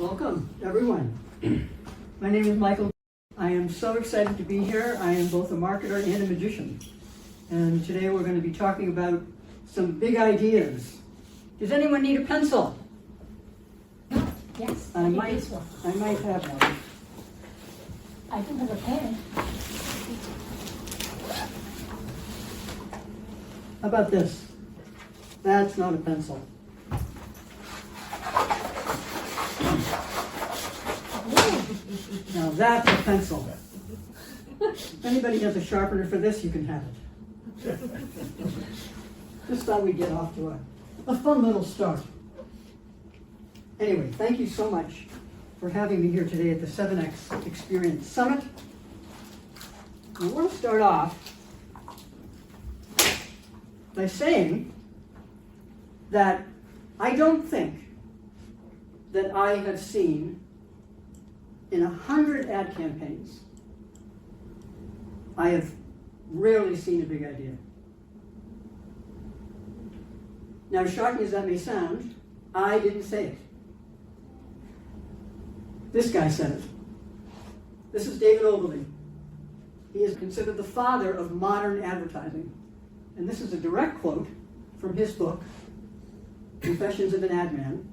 Welcome, everyone. My name is Michael. I am so excited to be here. I am both a marketer and a magician. And today we're going to be talking about some big ideas. Does anyone need a pencil? Yes, I need might this one. have one. I do have a pen. How about this? That's not a pencil. Now that's a pencil. If anybody has a sharpener for this, you can have it. Just thought we'd get off to a fun little start. Anyway, thank you so much for having me here today at the 7X Experience Summit. I want to start off by saying that I don't think that I have seen in 100 ad campaigns, I have rarely seen a big idea. Now, as shocking as that may sound, I didn't say it. This guy said it. This is David Ogilvy. He is considered the father of modern advertising. And this is a direct quote from his book, Confessions of an Ad Man,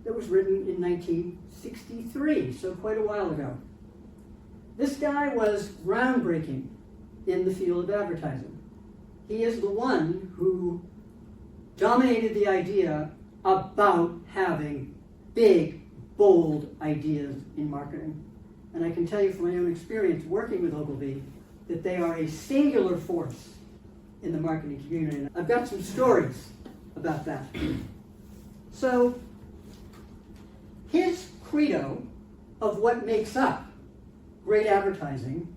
that was written in 1963, so quite a while ago. This guy was groundbreaking in the field of advertising. He is the one who dominated the idea about having big, bold ideas in marketing. And I can tell you from my own experience working with Ogilvy that they are a singular force in the marketing community. And I've got some stories about that. So, his credo of what makes up great advertising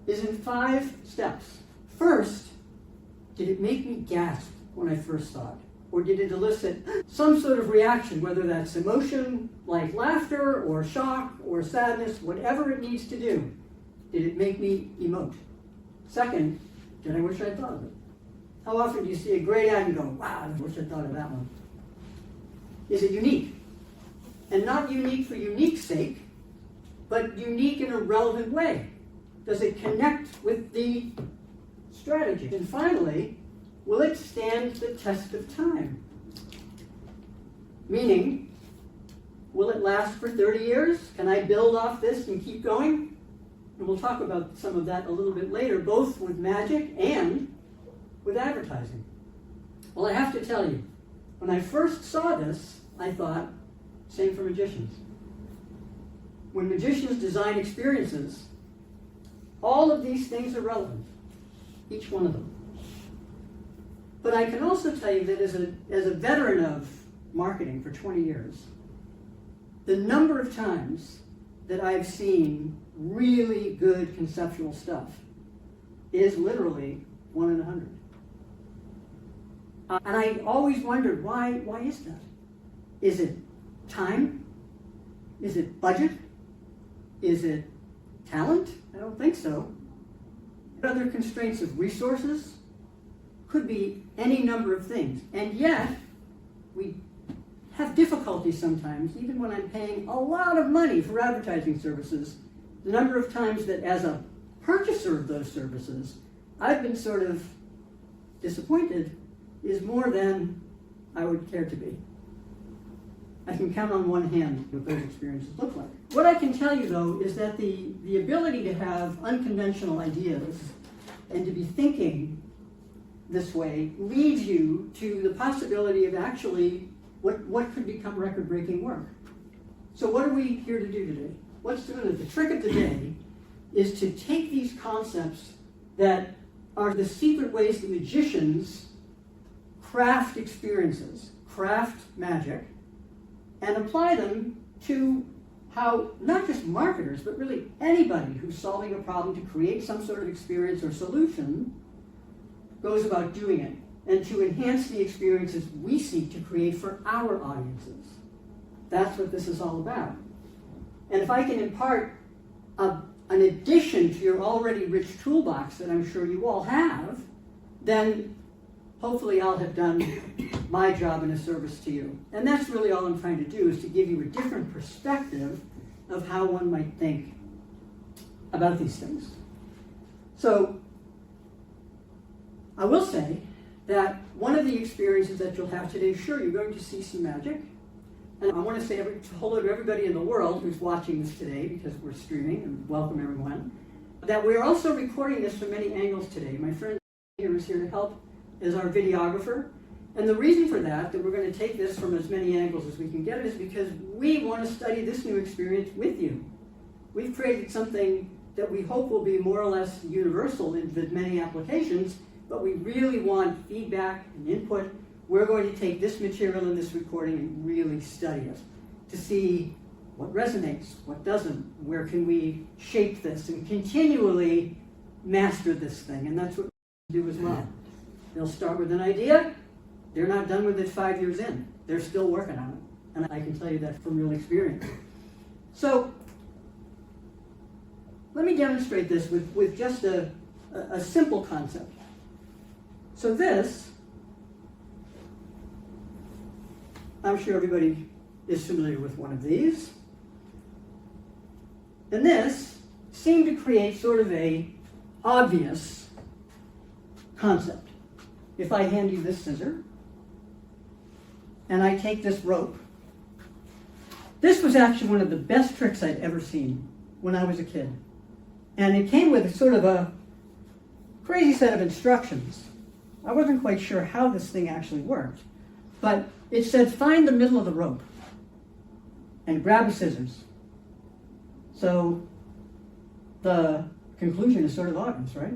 is in 5 steps. First, did it make me gasp when I first saw it? Or did it elicit some sort of reaction, whether that's emotion like laughter or shock or sadness, whatever it needs to do? Did it make me emote? Second, did I wish I'd thought of it? How often do you see a great ad and go, wow, I wish I'd thought of that one? Is it unique? And not unique for unique's sake, but unique in a relevant way. Does it connect with the strategy? And finally, will it stand the test of time? Meaning, will it last for 30 years? Can I build off this and keep going? And we'll talk about some of that a little bit later, both with magic and with advertising. Well, I have to tell you, when I first saw this, I thought, same for magicians. When magicians design experiences, all of these things are relevant, each one of them. But I can also tell you that as a veteran of marketing for 20 years, the number of times that I've seen really good conceptual stuff is literally 1 in 100. And I always wondered, why is that? Is it time? Is it budget? Is it talent? I don't think so. Other constraints of resources? Could be any number of things. And yet, we have difficulty sometimes, even when I'm paying a lot of money for advertising services, the number of times that as a purchaser of those services, I've been sort of disappointed is more than I would care to be. I can count on one hand what those experiences look like. What I can tell you, though, is that the ability to have unconventional ideas and to be thinking this way leads you to the possibility of actually what could become record-breaking work. So what are we here to do today? What's the trick of the day is to take these concepts that are the secret ways that magicians craft experiences, craft magic, and apply them to how not just marketers, but really anybody who's solving a problem to create some sort of experience or solution goes about doing it, and to enhance the experiences we seek to create for our audiences. That's what this is all about. And if I can impart an addition to your already rich toolbox that I'm sure you all have, then hopefully I'll have done my job in a service to you. And that's really all I'm trying to do, is to give you a different perspective of how one might think about these things. So I will say that one of the experiences that you'll have today, sure, you're going to see some magic. And I want to say hello to everybody in the world who's watching this today, because we're streaming, and welcome everyone. That we're also recording this from many angles today. My friend here is here to help as our videographer. And the reason for that we're going to take this from as many angles as we can get it, is because we want to study this new experience with you. We've created something that we hope will be more or less universal in the many applications, but we really want feedback and input. We're going to take this material in this recording and really study it to see what resonates, what doesn't, where can we shape this and continually master this thing. And that's what we do as well. They'll start with an idea. They're not done with it 5 years in. They're still working on it. And I can tell you that from real experience. So let me demonstrate this with just a simple concept. So this, I'm sure everybody is familiar with one of these. And this seemed to create sort of a obvious concept. If I hand you this scissor, and I take this rope, this was actually one of the best tricks I'd ever seen when I was a kid. And it came with sort of a crazy set of instructions. I wasn't quite sure how this thing actually worked, but it said find the middle of the rope and grab the scissors. So the conclusion is sort of obvious, right?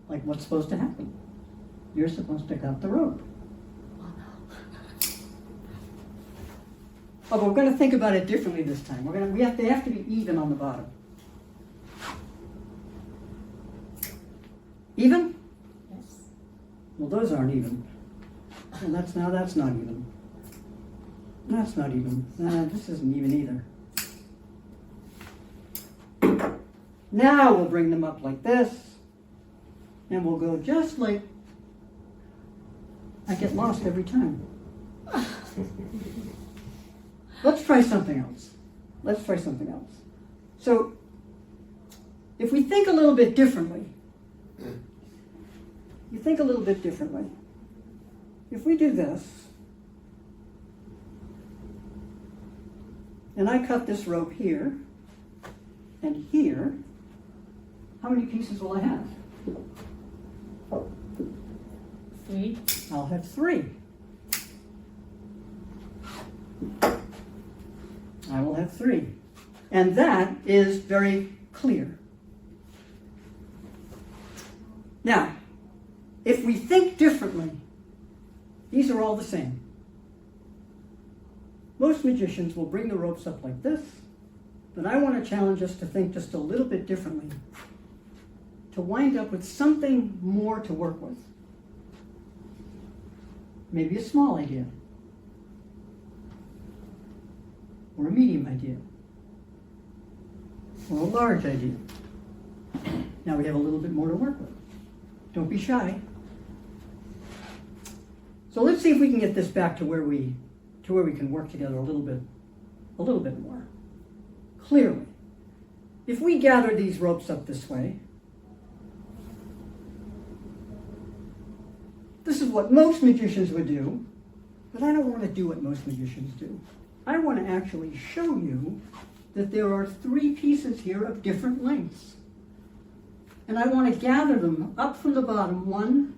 Like, what's supposed to happen? You're supposed to cut the rope. Oh, but we're going to think about it differently this time. They have to be even on the bottom. Even? Yes. Well, those aren't even. And that's not even. That's not even. This isn't even either. Now we'll bring them up like this, and we'll go just like, I get lost every time. Let's try something else. So, if we think a little bit differently, If we do this, and I cut this rope here, and here, how many pieces will I have? 3. I'll have 3. I will have 3. And that is very clear. Now, if we think differently, these are all the same. Most magicians will bring the ropes up like this, but I want to challenge us to think just a little bit differently, to wind up with something more to work with. Maybe a small idea, or a medium idea, or a large idea. Now we have a little bit more to work with. Don't be shy. So let's see if we can get this back to where we can work together a little bit more clearly. If we gather these ropes up this way, this is what most magicians would do, but I don't want to do what most magicians do. I want to actually show you that there are 3 pieces here of different lengths. And I want to gather them up from the bottom, 1,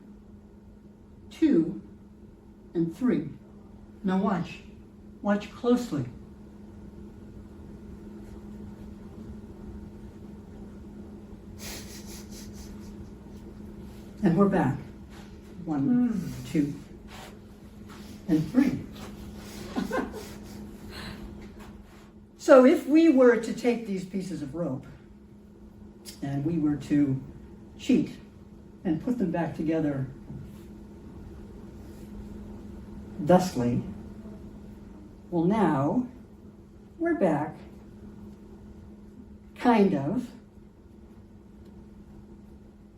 2, and 3. Now watch closely. And we're back. 1, 2, and 3. So if we were to take these pieces of rope and we were to cheat and put them back together thusly, well, now we're back, kind of,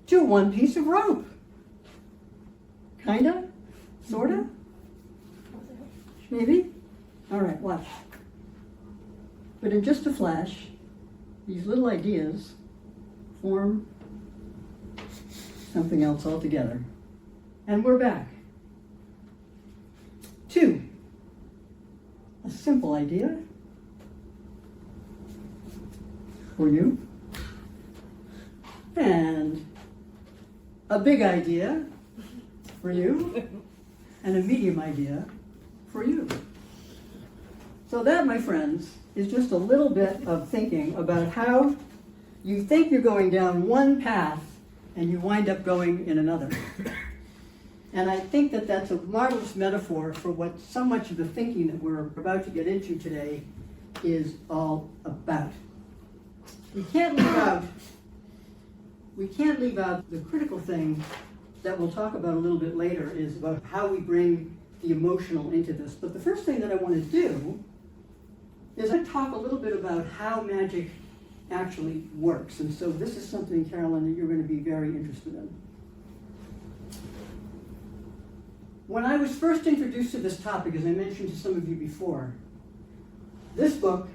to 1 piece of rope. Kind of? Sorta? Maybe? All right, watch. But in just a flash, these little ideas form something else altogether. And we're back. 2, a simple idea for you, and a big idea for you, and a medium idea for you. So that, my friends, is just a little bit of thinking about how you think you're going down one path and you wind up going in another. And I think that that's a marvelous metaphor for what so much of the thinking that we're about to get into today is all about. We can't leave out the critical thing that we'll talk about a little bit later is about how we bring the emotional into this. But the first thing that I want to do is I talk a little bit about how magic actually works. And so this is something, Carolyn, that you're going to be very interested in. When I was first introduced to this topic, as I mentioned to some of you before, this book,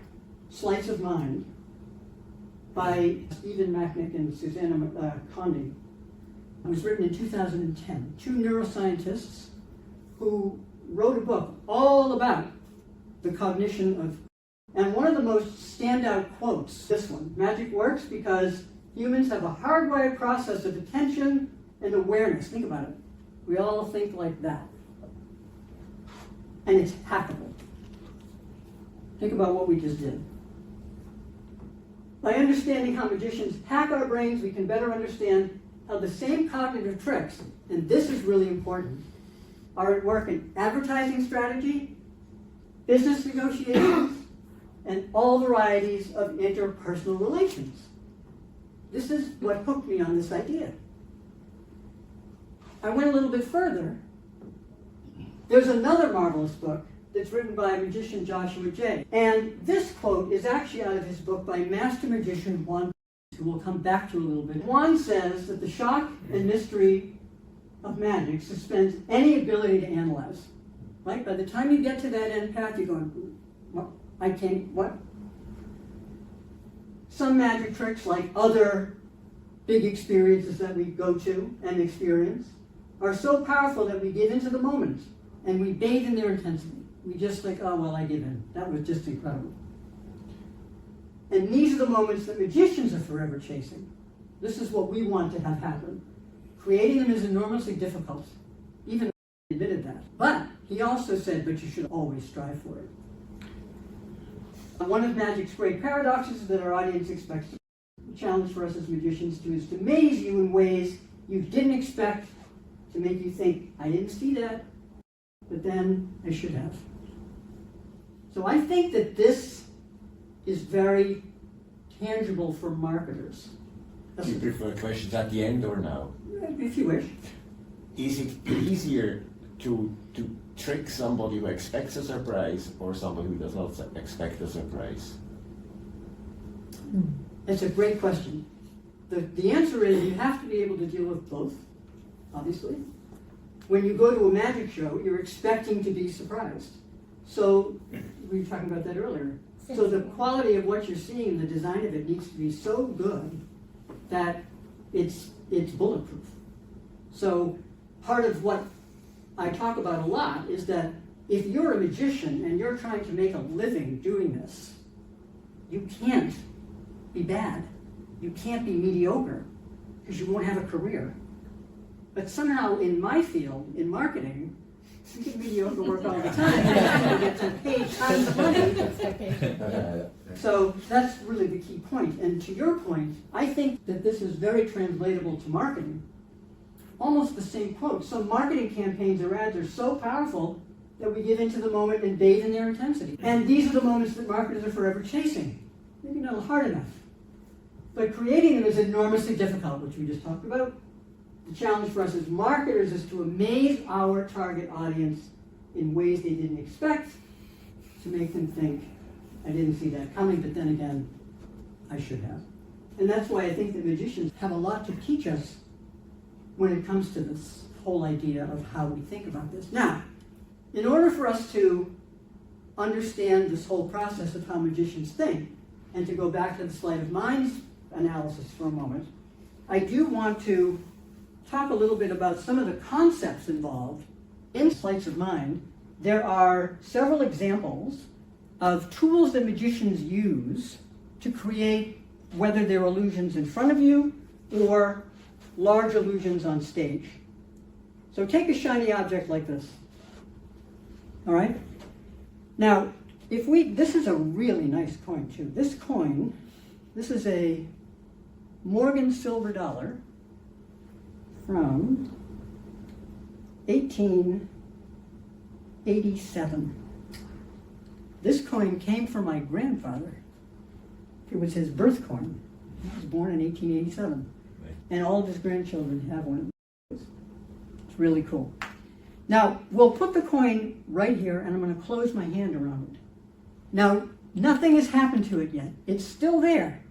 Sleights of Mind, by Stephen Macknick and Susanna Conde, was written in 2010. 2 neuroscientists who wrote a book all about the cognition of, and one of the most standout quotes, this one, magic works because humans have a hardwired process of attention and awareness. Think about it. We all think like that. And it's hackable. Think about what we just did. By understanding how magicians hack our brains, we can better understand how the same cognitive tricks, and this is really important, are at work in advertising strategy, business negotiations, and all varieties of interpersonal relations. This is what hooked me on this idea. I went a little bit further. There's another marvelous book that's written by magician Joshua Jay. And this quote is actually out of his book by master magician Juan, who we'll come back to a little bit. Juan says that the shock and mystery of magic suspends any ability to analyze. Right? By the time you get to that end path, you're going, what? I can't, what? Some magic tricks, like other big experiences that we go to and experience, are so powerful that we give into the moment and we bathe in their intensity. We just think, oh, well, I give in. That was just incredible. And these are the moments that magicians are forever chasing. This is what we want to have happen. Creating them is enormously difficult. Even he admitted that. But he also said, but you should always strive for it. One of magic's great paradoxes is that our audience expects to. The challenge for us as magicians is to amaze you in ways you didn't expect, to make you think, I didn't see that, but then I should have. So I think that this is very tangible for marketers. Do you prefer questions at the end or now? If you wish. Is it easier to trick somebody who expects a surprise or somebody who does not expect a surprise? That's a great question. The answer is you have to be able to deal with both, obviously. When you go to a magic show, you're expecting to be surprised. So, we were talking about that earlier. So the quality of what you're seeing, the design of it needs to be so good that it's bulletproof. So part of what I talk about a lot is that if you're a magician and you're trying to make a living doing this, you can't be bad. You can't be mediocre because you won't have a career. But somehow in my field, in marketing, you get mediocre work all the time. You get to pay tons of money. So that's really the key point. And to your point, I think that this is very translatable to marketing. Almost the same quote. Some marketing campaigns or ads are so powerful that we give into the moment and bathe in their intensity. And these are the moments that marketers are forever chasing. Maybe not hard enough. But creating them is enormously difficult, which we just talked about. The challenge for us as marketers is to amaze our target audience in ways they didn't expect, to make them think, I didn't see that coming, but then again, I should have. And that's why I think that magicians have a lot to teach us when it comes to this. whole idea of how we think about this. Now, in order for us to understand this whole process of how magicians think, and to go back to the sleight of mind analysis for a moment, I do want to talk a little bit about some of the concepts involved in sleights of mind. There are several examples of tools that magicians use to create, whether they're illusions in front of you or large illusions on stage. So take a shiny object like this. All right? Now, this is a really nice coin too. This coin, this is a Morgan silver dollar from 1887. This coin came from my grandfather. It was his birth coin. He was born in 1887. And all of his grandchildren have one. It's really cool. Now, we'll put the coin right here, and I'm going to close my hand around it. Now, nothing has happened to it yet. It's still there.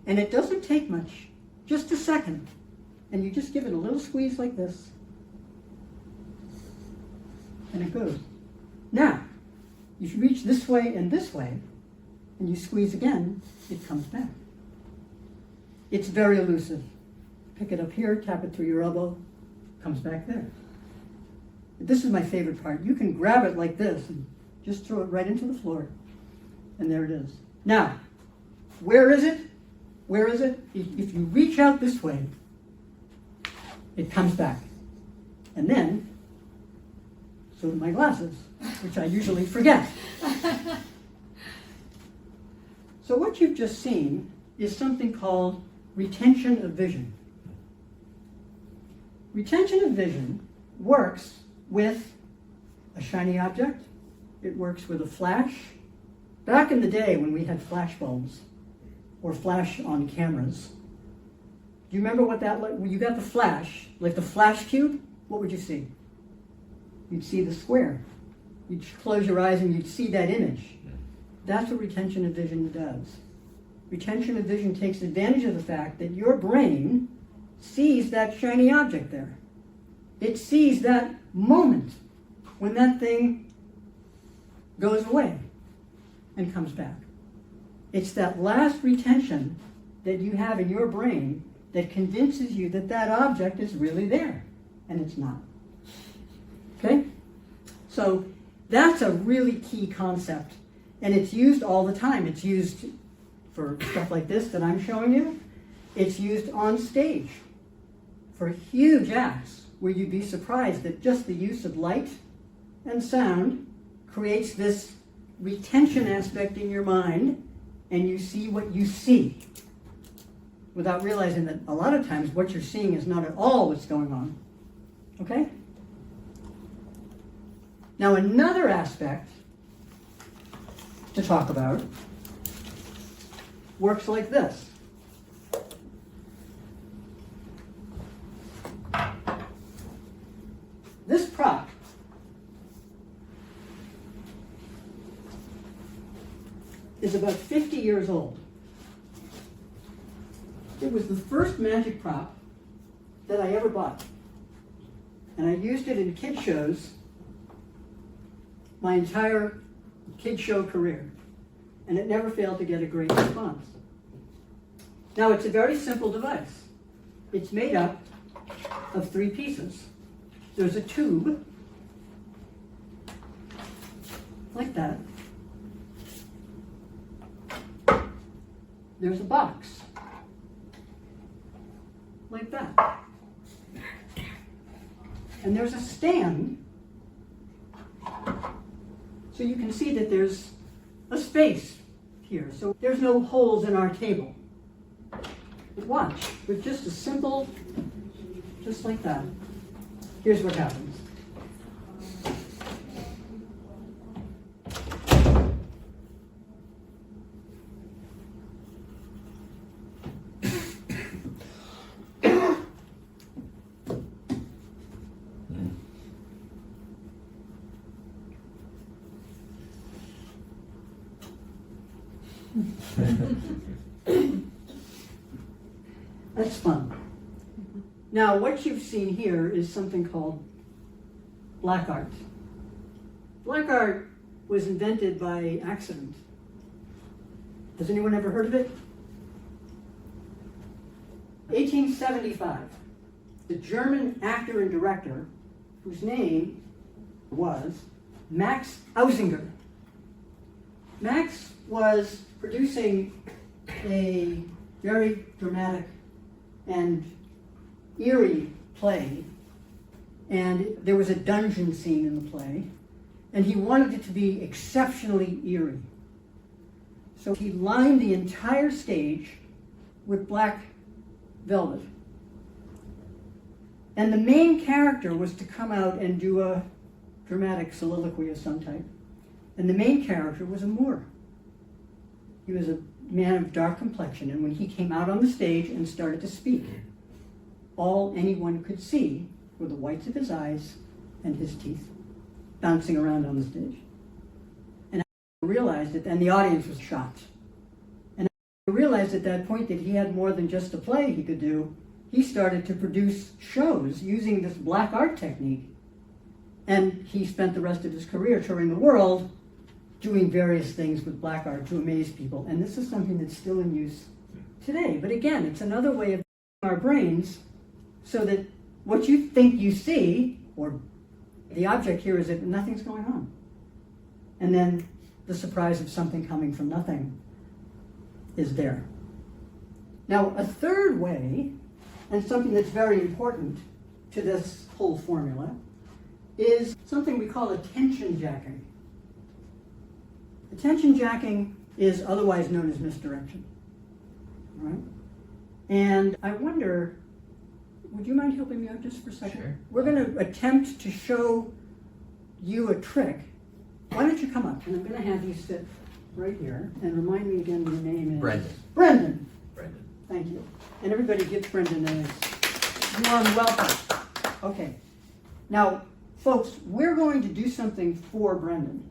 And it doesn't take much. Just a second. And you just give it a little squeeze like this. And it goes. Now, if you reach this way, and you squeeze again, it comes back. It's very elusive. Pick it up here, tap it through your elbow, comes back there. This is my favorite part. You can grab it like this and just throw it right into the floor. And there it is. Now, where is it? Where is it? If you reach out this way, it comes back. And then, so do my glasses, which I usually forget. So what you've just seen is something called retention of vision. Retention of vision works with a shiny object. It works with a flash. Back in the day when we had flash bulbs or flash on cameras, do you remember what that looked like? When you got the flash, like the flash cube, what would you see? You'd see the square. You'd close your eyes and you'd see that image. That's what retention of vision does. Retention of vision takes advantage of the fact that your brain sees that shiny object there. It sees that moment when that thing goes away and comes back. It's that last retention that you have in your brain that convinces you that that object is really there, and it's not. Okay? So that's a really key concept, and it's used all the time. It's used for stuff like this that I'm showing you. It's used on stage for huge acts where you'd be surprised that just the use of light and sound creates this retention aspect in your mind, and you see what you see without realizing that a lot of times what you're seeing is not at all what's going on. Okay? Now another aspect to talk about works like this. This prop is about 50 years old. It was the first magic prop that I ever bought. And I used it in kid shows my entire kid show career. And it never failed to get a great response. Now it's a very simple device. It's made up of 3 pieces. There's a tube, like that. There's a box, like that. And there's a stand, so you can see that there's a space here. So there's no holes in our table. But watch, with just a simple, just like that. Here's what happens. That's fun. Now, what you've seen here is something called black art. Black art was invented by accident. Has anyone ever heard of it? 1875. The German actor and director, whose name was Max Ausinger. Max was producing a very dramatic and eerie play, and there was a dungeon scene in the play, and he wanted it to be exceptionally eerie. So he lined the entire stage with black velvet. And the main character was to come out and do a dramatic soliloquy of some type. And the main character was a Moor. He was a man of dark complexion, and when he came out on the stage and started to speak, all anyone could see were the whites of his eyes and his teeth bouncing around on the stage. And I realized it, and the audience was shocked. And I realized at that point that he had more than just a play he could do. He started to produce shows using this black art technique. And he spent the rest of his career touring the world doing various things with black art to amaze people. And this is something that's still in use today. But again, it's another way of our brains so that what you think you see, or the object here is that nothing's going on. And then the surprise of something coming from nothing is there. Now, a third way, and something that's very important to this whole formula, is something we call attention jacking. Attention jacking is otherwise known as misdirection, right? And I wonder, would you mind helping me out just for a second? Sure. We're going to attempt to show you a trick. Why don't you come up? And I'm going to have you sit right here and remind me again what your name is. Brendan. Brendan. Brendan. Thank you. And everybody give Brendan a warm welcome. Okay. Now, folks, we're going to do something for Brendan,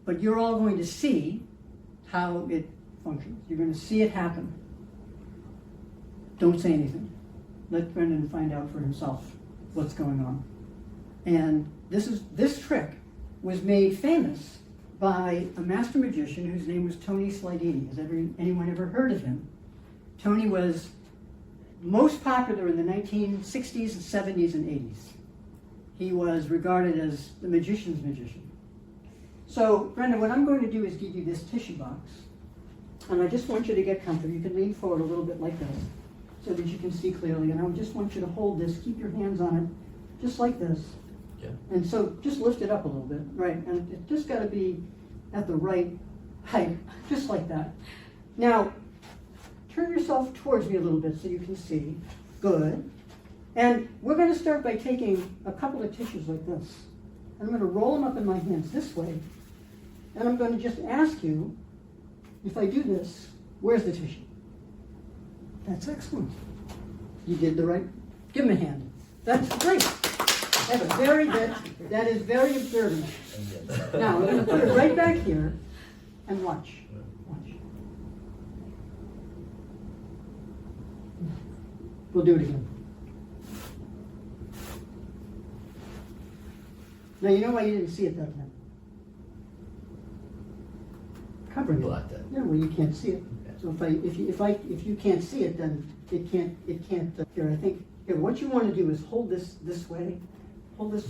but you're all going to see how it functions. You're going to see it happen. Don't say anything. Let Brendan find out for himself what's going on. And this trick was made famous by a master magician whose name was Tony Slidini. Has anyone ever heard of him? Tony was most popular in the 1960s, 70s, and 80s. He was regarded as the magician's magician. So, Brendan, what I'm going to do is give you this tissue box. And I just want you to get comfortable. You can lean forward a little bit like this so that you can see clearly. And I just want you to hold this, keep your hands on it, just like this. Yeah. And so just lift it up a little bit, right? And it just got to be at the right height, just like that. Now, turn yourself towards me a little bit so you can see. Good. And we're going to start by taking a couple of tissues like this. I'm going to roll them up in my hands this way. And I'm going to just ask you, if I do this, where's the tissue? That's excellent. You did the right. Give him a hand. That's great. That is very observant. Now, we're going to put it right back here and watch. Watch. We'll do it again. Now, you know why you didn't see it that time? Covering it. Blocked it. Yeah, well, you can't see it. So if you can't see it, then it can't. Here, I think. Here, what you want to do is hold this way. Hold this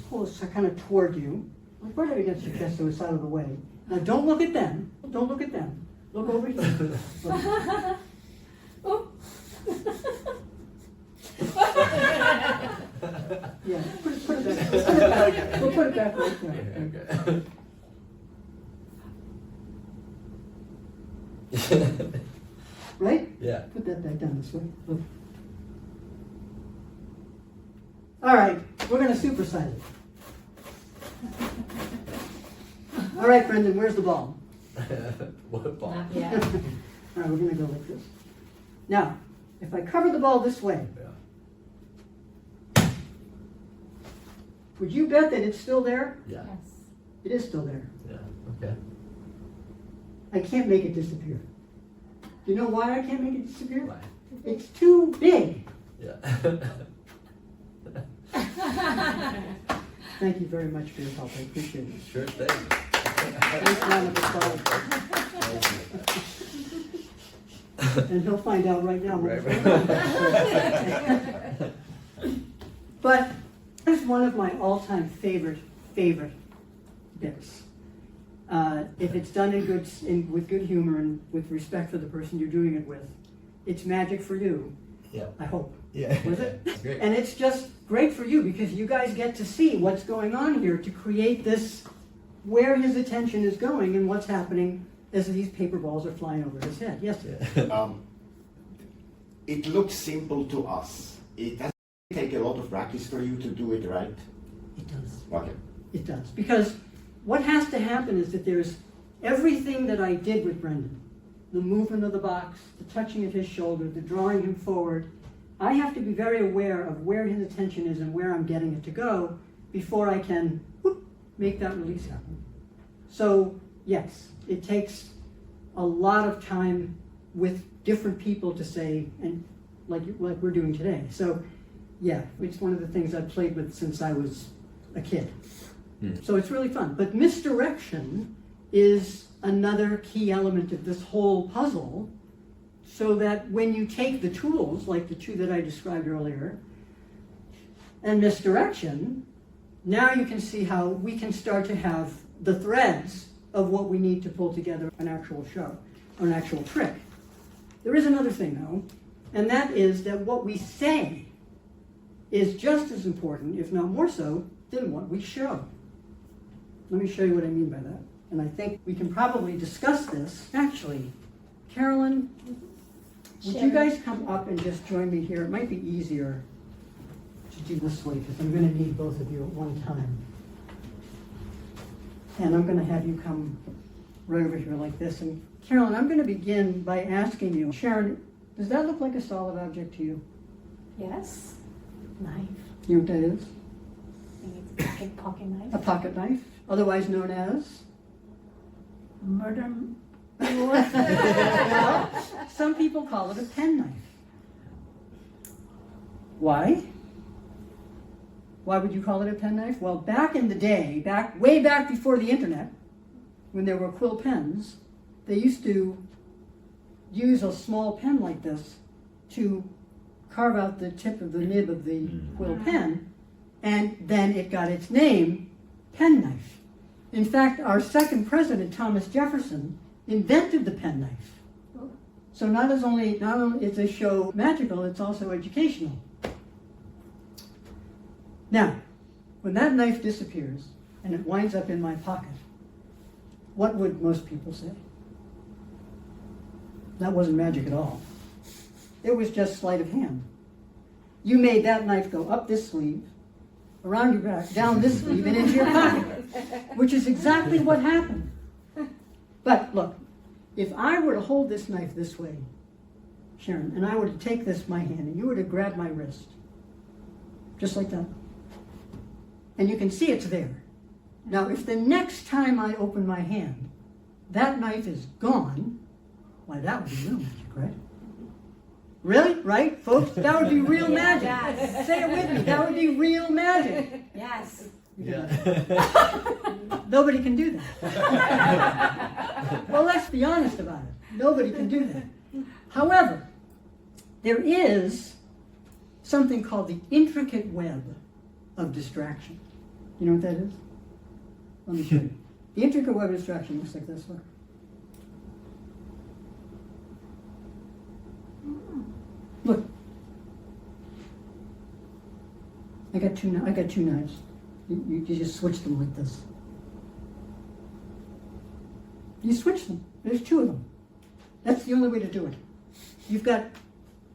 kind of toward you. Put it against your chest so it's out of the way. Now, don't look at them. Don't look at them. Look over here. Oh. Yeah, put it back. Put it back. We'll put it back right there. Okay. Right? Yeah. Put that back down this way. Look. All right, we're going to supersize it. All right, Brendan, where's the ball? What ball? Not yet. All right, we're going to go like this. Now, if I cover the ball this way, Yeah. would you bet that it's still there? Yeah. Yes. It is still there. Yeah. Okay. I can't make it disappear. You know why I can't make it disappear? Why? It's too big. Yeah. Thank you very much for your help, I appreciate it. Sure thing. Nice round of applause. And he'll find out right now. Right, But it's one of my all-time favorite bits. If it's done with good humor and with respect for the person you're doing it with, it's magic for you, Yeah. I hope. Yeah. Was it? That's great. And it's just great for you because you guys get to see what's going on here to create this, where his attention is going and what's happening as these paper balls are flying over his head. Yes? Yeah. It looks simple to us. It doesn't take a lot of practice for you to do it right. It does. Okay. It does. Because what has to happen is that there's everything that I did with Brendan, the movement of the box, the touching of his shoulder, the drawing him forward, I have to be very aware of where his attention is and where I'm getting it to go before I can make that release happen. So yes, it takes a lot of time with different people to say, and like we're doing today. So yeah, it's one of the things I've played with since I was a kid. So it's really fun. But misdirection is another key element of this whole puzzle, so that when you take the tools, like the two that I described earlier, and misdirection, now you can see how we can start to have the threads of what we need to pull together an actual show, or an actual trick. There is another thing though, and that is that what we say is just as important, if not more so, than what we show. Let me show you what I mean by that. And I think we can probably discuss this. Actually, Carolyn, would you guys come up and just join me here? It might be easier to do this way because I'm going to need both of you at one time. And I'm going to have you come right over here like this. And Carolyn, I'm going to begin by asking you, Sharon, does that look like a solid object to you? Yes. Knife. You know what that is? I think it's a pocket knife. A pocket knife, otherwise known as? Murder. Well, some people call it a penknife. Why? Why would you call it a penknife? Well, back in the day, way back before the internet, when there were quill pens, they used to use a small pen like this to carve out the tip of the nib of the quill pen, and then it got its name, penknife. In fact, our second president, Thomas Jefferson, invented the penknife. So not only is this show magical, it's also educational. Now, when that knife disappears and it winds up in my pocket, what would most people say? That wasn't magic at all. It was just sleight of hand. You made that knife go up this sleeve, around your back, down this sleeve, and into your pocket, which is exactly what happened. But look, if I were to hold this knife this way, Sharon, and I were to take this in my hand, and you were to grab my wrist, just like that, and you can see it's there. Now, if the next time I open my hand, that knife is gone, why, that would be real magic, right? Really? Right, folks? That would be real magic. Yes. Say it with me. That would be real magic. Yes. Yeah. Nobody can do that. Well, let's be honest about it. Nobody can do that. However, there is something called the intricate web of distraction. You know what that is? Let me show you. The intricate web of distraction looks like this. Look. Look. I got two knives. You just switch them like this. You switch them. There's two of them. That's the only way to do it. You've got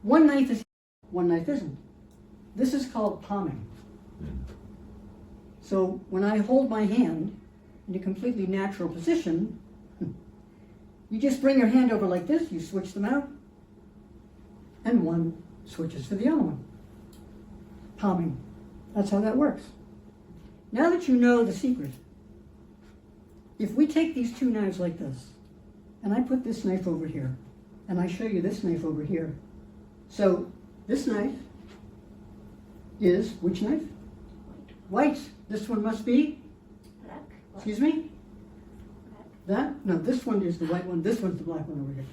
one knife is, one knife isn't. This is called palming. So when I hold my hand in a completely natural position, you just bring your hand over like this, you switch them out, and one switches to the other one. Palming. That's how that works. Now that you know the secret, if we take these two knives like this, and I put this knife over here, and I show you this knife over here, so this knife is which knife? White. This one must be, Black. excuse me? That? No, this one is the white one, this one's the black one over here.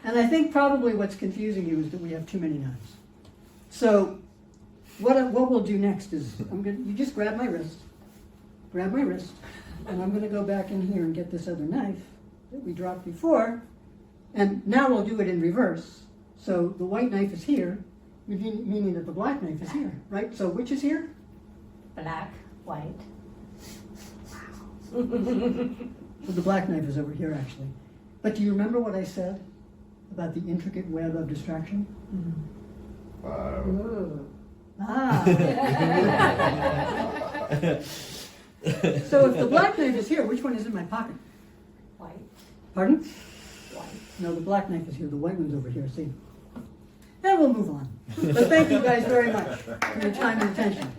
And I think probably what's confusing you is that we have too many knives. So what we'll do next is, you just grab my wrist, and I'm gonna go back in here and get this other knife that we dropped before, and now we'll do it in reverse. So the white knife is here, meaning that the black knife is here, right? So which is here? Black, white. So the black knife is over here, actually. But do you remember what I said about the intricate web of distraction? Wow. Ooh. Ah. So if the black knife is here, which one is in my pocket? White. Pardon? White. No, the black knife is here, the white one's over here, see? And we'll move on. But thank you guys very much for your time and attention.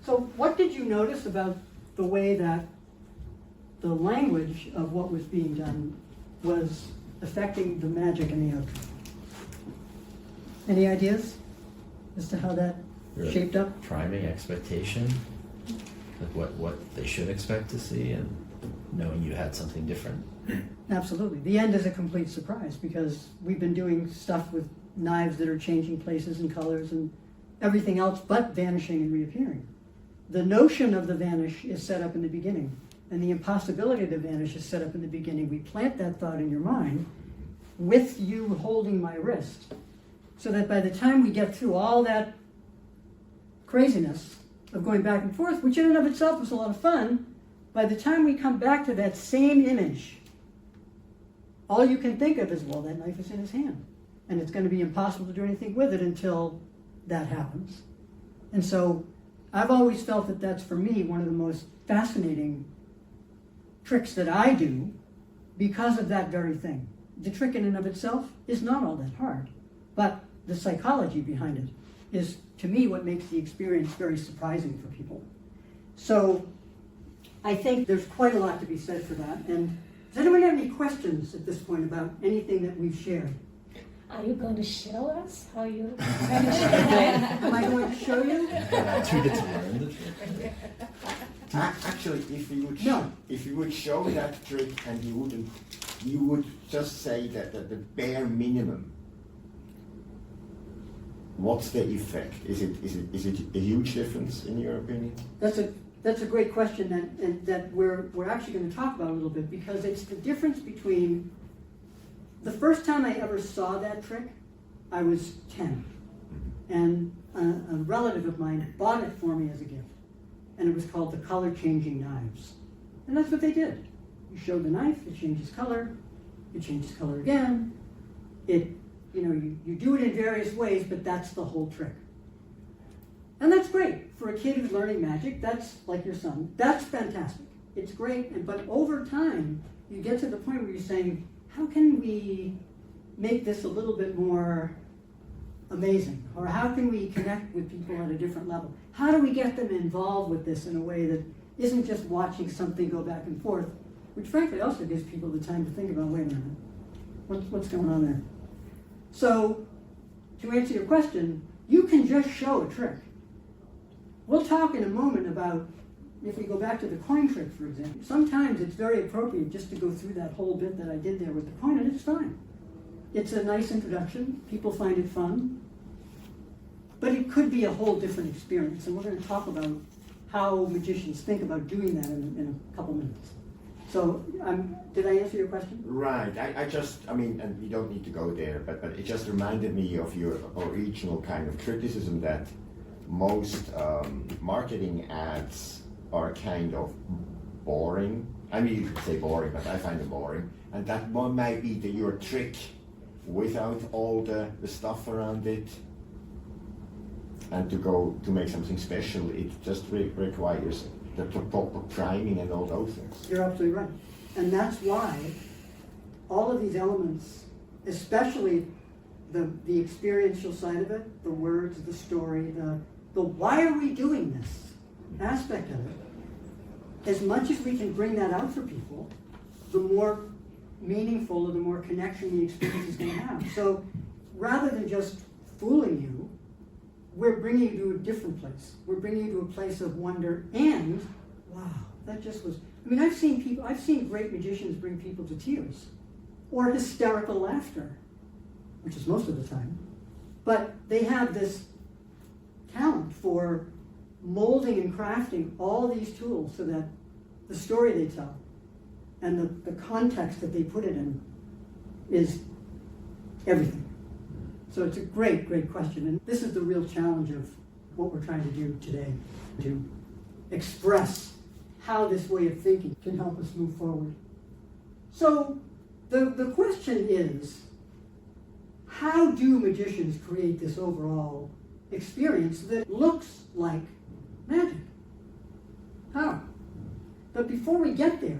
So what did you notice about the way that the language of what was being done was affecting the magic and the outcome? Any ideas as to how that You're shaped up? Priming expectation, like what they should expect to see, and knowing you had something different. Absolutely. The end is a complete surprise because we've been doing stuff with knives that are changing places and colors and everything else but vanishing and reappearing. The notion of the vanish is set up in the beginning, and the impossibility of the vanish is set up in the beginning. We plant that thought in your mind with you holding my wrist, so that by the time we get through all that craziness of going back and forth, which in and of itself was a lot of fun, by the time we come back to that same image, all you can think of is, well, that knife is in his hand. And it's going to be impossible to do anything with it until that happens. And so I've always felt that that's, for me, one of the most fascinating tricks that I do because of that very thing. The trick in and of itself is not all that hard, but the psychology behind it is, to me, what makes the experience very surprising for people. So I think there's quite a lot to be said for that. And does anyone have any questions at this point about anything that we've shared? Are you going to show us how you Am I going to show you? Do you get to learn the trick? Actually, if you would No. if you would show that trick and you would just say that the bare minimum. What's the effect? Is it a huge difference in your opinion? That's a great question, and that we're actually going to talk about a little bit, because it's the difference between the first time I ever saw that trick. I was 10, and a relative of mine bought it for me as a gift, and it was called the color changing knives, and that's what they did. You show the knife, it changes color again. You do it in various ways, but that's the whole trick. And that's great. For a kid who's learning magic, that's like your son. That's fantastic. It's great, but over time, you get to the point where you're saying, how can we make this a little bit more amazing? Or how can we connect with people at a different level? How do we get them involved with this in a way that isn't just watching something go back and forth, which frankly also gives people the time to think about, wait a minute, what's going on there? So, to answer your question, you can just show a trick. We'll talk in a moment about, if we go back to the coin trick, for example, sometimes it's very appropriate just to go through that whole bit that I did there with the coin, and it's fine. It's a nice introduction. People find it fun. But it could be a whole different experience, and we're going to talk about how magicians think about doing that in a couple minutes. So, did I answer your question? Right. I mean, and we don't need to go there, but it just reminded me of your original kind of criticism that most marketing ads are kind of boring. I mean, you could say boring, but I find them boring. And that one might be your trick without all the stuff around it. And to make something special, it just requires the proper priming and all those things. You're absolutely right. And that's why all of these elements, especially the experiential side of it, the words, the story, the why are we doing this aspect of it, as much as we can bring that out for people, the more meaningful or the more connection the experience is going to have. So rather than just fooling you, we're bringing you to a different place. We're bringing you to a place of wonder and, wow, that just was, I mean, I've seen great magicians bring people to tears or hysterical laughter, which is most of the time. But they have this talent for molding and crafting all these tools so that the story they tell and the context that they put it in is everything. So it's a great, great question. And this is the real challenge of what we're trying to do today, to express how this way of thinking can help us move forward. So the question is, how do magicians create this overall experience that looks like magic? How? But before we get there,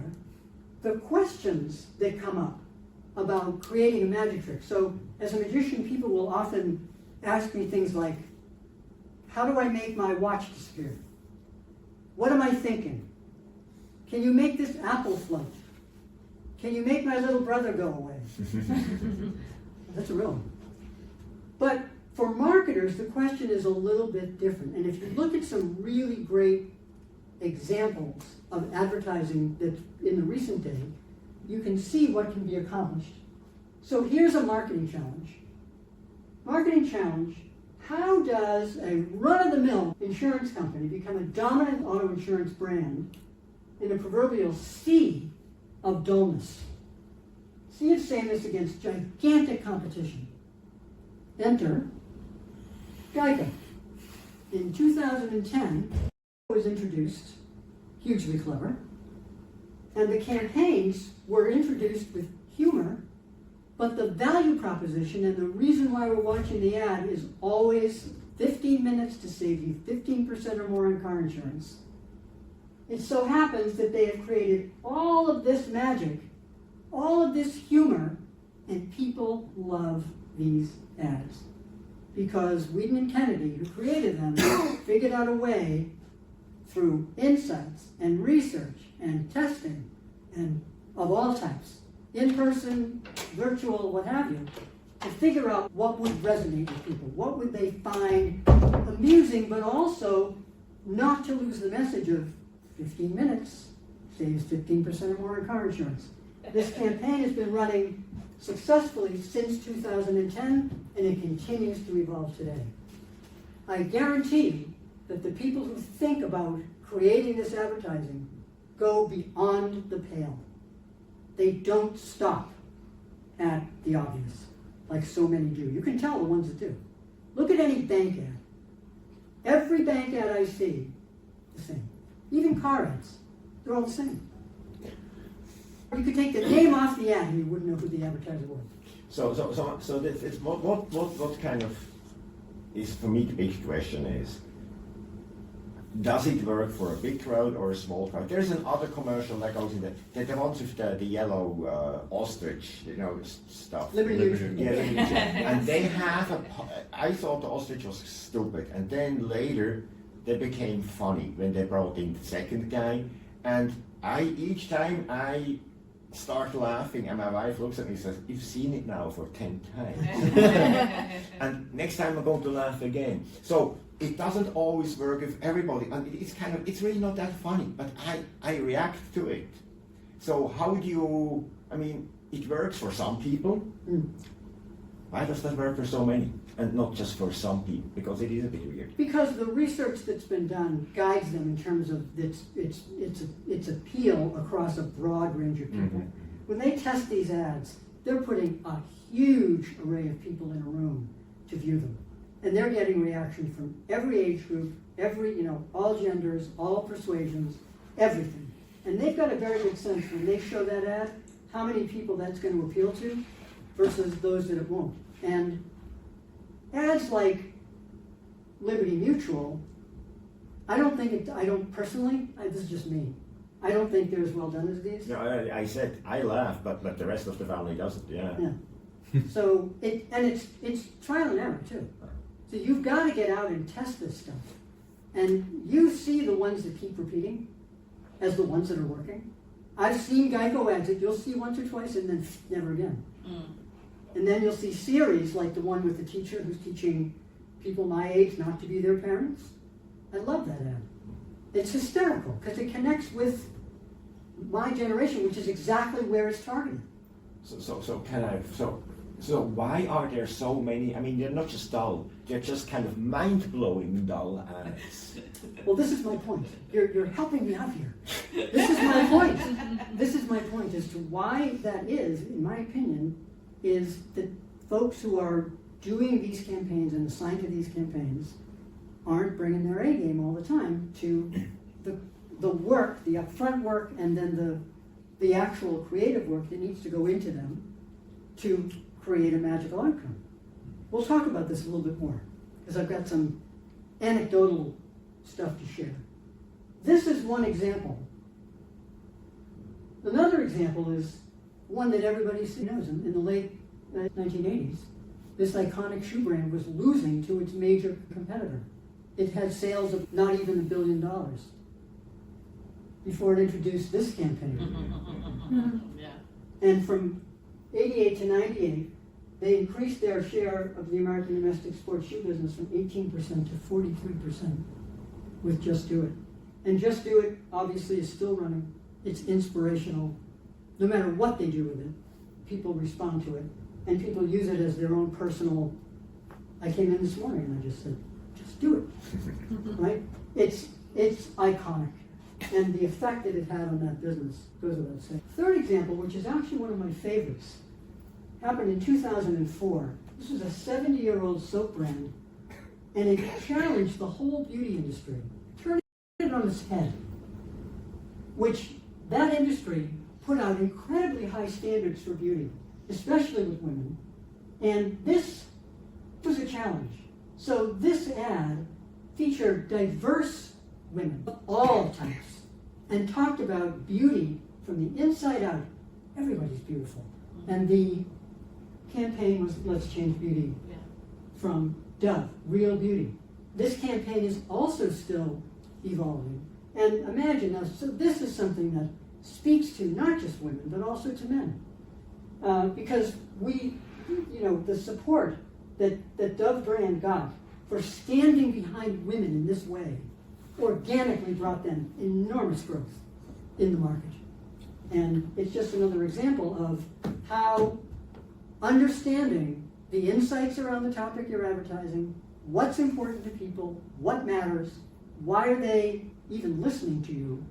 the questions that come up about creating a magic trick. So as a magician, people will often ask me things like, how do I make my watch disappear? What am I thinking? Can you make this apple float? Can you make my little brother go away? That's a real one. But for marketers, the question is a little bit different. And if you look at some really great examples of advertising that in the recent day, you can see what can be accomplished. So here's a marketing challenge. Marketing challenge, how does a run-of-the-mill insurance company become a dominant auto insurance brand in a proverbial sea of dullness? Sea of sameness against gigantic competition. Enter Geico. In 2010, it was introduced, hugely clever, and the campaigns were introduced with humor, but the value proposition and the reason why we're watching the ad is always 15 minutes to save you 15% or more on car insurance. It so happens that they have created all of this magic, all of this humor, and people love these ads. Because Whedon and Kennedy, who created them, figured out a way through insights and research and testing and of all types, in-person, virtual, what have you, to figure out what would resonate with people, what would they find amusing, but also not to lose the message of 15 minutes saves 15% or more in car insurance. This campaign has been running successfully since 2010, and it continues to evolve today. I guarantee that the people who think about creating this advertising go beyond the pale. They don't stop at the obvious, like so many do. You can tell the ones that do. Look at any bank ad. Every bank ad I see, the same. Even car ads, they're all the same. You could take the name off the ad and you wouldn't know who the advertiser was. So this, it's what kind of is, for me, the big question is, does it work for a big crowd or a small crowd? There's another commercial that goes in the ones with the yellow ostrich, stuff. Liberty Mutual. Yeah, Liberty Mutual. And they have I thought the ostrich was stupid, and then later they became funny when they brought in the second guy, and each time I start laughing, and my wife looks at me and says, "You've seen it now for 10 times." And next time I'm going to laugh again. So it doesn't always work with everybody, and it's really not that funny, but I react to it. So how do you, it works for some people. Why does that work for so many? And not just for some people, because it is a bit weird. Because the research that's been done guides them in terms of its appeal across a broad range of people. Mm-hmm. When they test these ads, they're putting a huge array of people in a room to view them. And they're getting reaction from every age group, all genders, all persuasions, everything. And they've got a very good sense when they show that ad, how many people that's going to appeal to versus those that it won't. And ads like Liberty Mutual, this is just me, I don't think they're as well done as these. No, I said I laugh, but the rest of the family doesn't. Yeah. So it's trial and error too. So you've got to get out and test this stuff, and you see the ones that keep repeating as the ones that are working. I've seen Geico ads that you'll see once or twice and then never again. And then you'll see series like the one with the teacher who's teaching people my age not to be their parents. I love that ad. It's hysterical because it connects with my generation, which is exactly where it's targeted. So why are there so many? I mean, they're not just dull; they're just kind of mind-blowing dull ads. Well, this is my point. You're helping me out here. This is my point. This is my point as to why that is, in my opinion, is that folks who are doing these campaigns and assigned to these campaigns aren't bringing their A game all the time to the work, the upfront work, and then the actual creative work that needs to go into them to create a magical outcome. We'll talk about this a little bit more because I've got some anecdotal stuff to share. This is one example. Another example is one that everybody knows. In the late 1980s, this iconic shoe brand was losing to its major competitor. It had sales of not even $1 billion before it introduced this campaign. Yeah. And from 88 to 98, they increased their share of the American domestic sports shoe business from 18% to 43% with Just Do It. And Just Do It obviously is still running. It's inspirational. No matter what they do with it, people respond to it. And people use it as their own personal, I came in this morning and I just said, just do it, right? It's iconic. And the effect that it had on that business goes without saying. Third example, which is actually one of my favorites, happened in 2004. This was a 70-year-old soap brand, and it challenged the whole beauty industry, turned it on its head, which that industry put out incredibly high standards for beauty, especially with women, and this was a challenge. So this ad featured diverse women of all types and talked about beauty from the inside out. Everybody's beautiful. And the campaign was Let's Change Beauty from Dove, Real Beauty. This campaign is also still evolving. And imagine now, so this is something that speaks to not just women, but also to men. Because we, the support that Dove brand got for standing behind women in this way organically brought them enormous growth in the market. And it's just another example of how understanding the insights around the topic you're advertising, what's important to people, what matters, why are they even listening to you,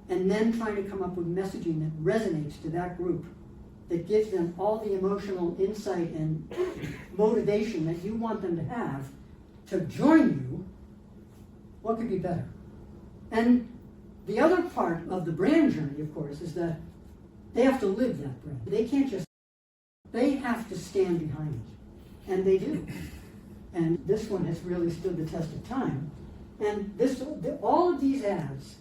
and then trying to come up with messaging that resonates to that group, that gives them all the emotional insight and motivation that you want them to have to join you. What could be better? And the other part of the brand journey, of course, is that they have to live that brand. They can't just, they have to stand behind it. And they do. And this one has really stood the test of time. And all of these ads,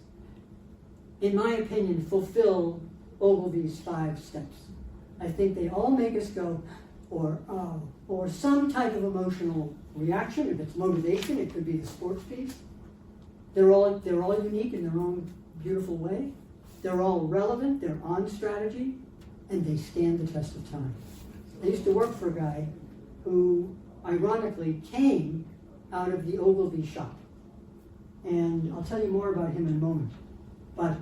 in my opinion, fulfill Ogilvy's 5 steps. I think they all make us go, or some type of emotional reaction. If it's motivation, it could be the sports piece. They're all unique in their own beautiful way. They're all relevant, they're on strategy, and they stand the test of time. I used to work for a guy who, ironically, came out of the Ogilvy shop. And I'll tell you more about him in a moment. But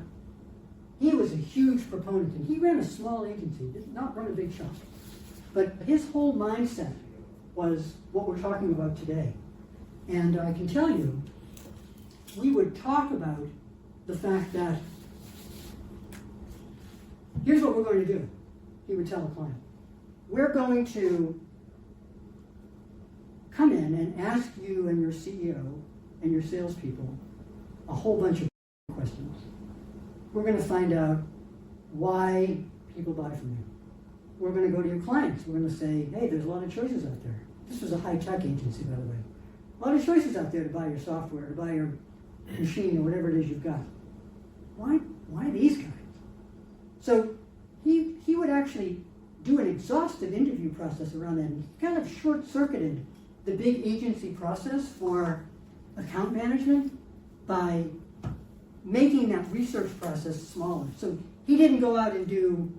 he was a huge proponent, and he ran a small agency, did not run a big shop. But his whole mindset was what we're talking about today. And I can tell you, we would talk about the fact that, here's what we're going to do, he would tell a client. We're going to come in and ask you and your CEO and your salespeople a whole bunch of questions. We're going to find out why people buy from you. We're going to go to your clients. We're going to say, hey, there's a lot of choices out there. This was a high-tech agency, by the way. A lot of choices out there to buy your software, to buy your machine, or whatever it is you've got. Why these guys? So he would actually do an exhaustive interview process around that. And he kind of short-circuited the big agency process for account management by making that research process smaller. So he didn't go out and do,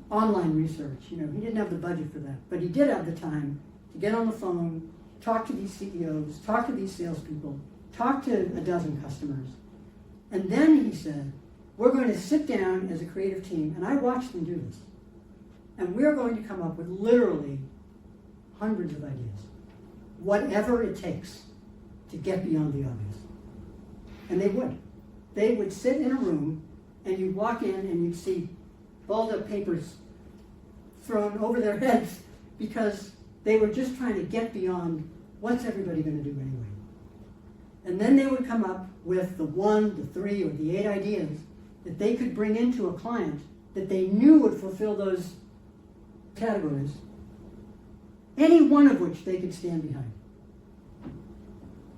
online research. You know, he didn't have the budget for that, but he did have the time to get on the phone, talk to these CEOs, talk to these salespeople, talk to a dozen customers. And then he said, we're going to sit down as a creative team, and I watched them do this. And we're going to come up with literally hundreds of ideas, whatever it takes to get beyond the obvious. And they would. They would sit in a room, and you'd walk in and you'd see balled up papers thrown over their heads because they were just trying to get beyond what's everybody going to do anyway. And then they would come up with the 1, the 3, or the 8 ideas that they could bring into a client that they knew would fulfill those categories, any one of which they could stand behind.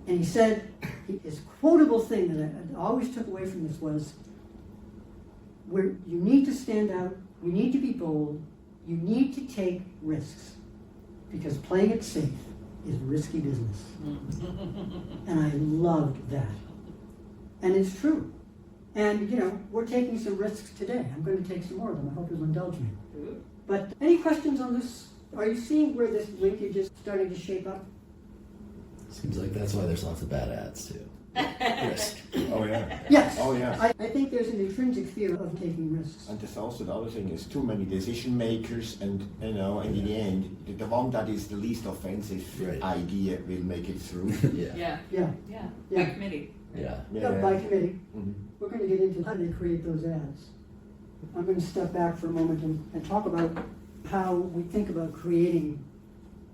And he said, his quotable thing that I always took away from this was, you need to stand out, you need to be bold, you need to take risks, because playing it safe is risky business. And I loved that. And it's true. And, you know, we're taking some risks today. I'm going to take some more of them. I hope you'll indulge me. But any questions on this? Are you seeing where this linkage is starting to shape up? Seems like that's why there's lots of bad ads too. Risk. Oh yeah. Yes. Oh yeah. I think there's an intrinsic fear of taking risks. And there's also the other thing is too many decision makers, and you know, and in the end, the one that is the least offensive Right. idea will make it through. Yeah. Yeah, Yeah. yeah, Yeah. by committee. Yeah. By committee. Mhm. We're going to get into how they create those ads. I'm going to step back for a moment and talk about how we think about creating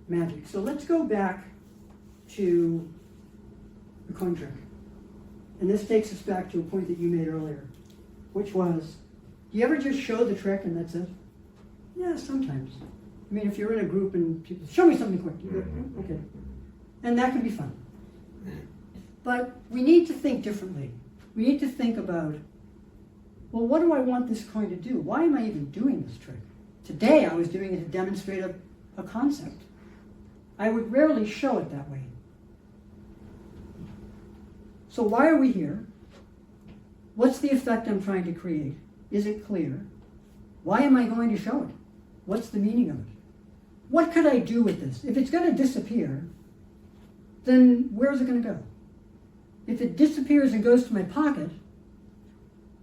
magic. So let's go back to the coin trick. And this takes us back to a point that you made earlier, which was, do you ever just show the trick and that's it? Yeah, sometimes. I mean, if you're in a group and people, show me something quick. You go, okay. And that can be fun. But we need to think differently. We need to think about, well, what do I want this coin to do? Why am I even doing this trick? Today I was doing it to demonstrate a concept. I would rarely show it that way. So why are we here? What's the effect I'm trying to create? Is it clear? Why am I going to show it? What's the meaning of it? What could I do with this? If it's going to disappear, then where's it going to go? If it disappears and goes to my pocket,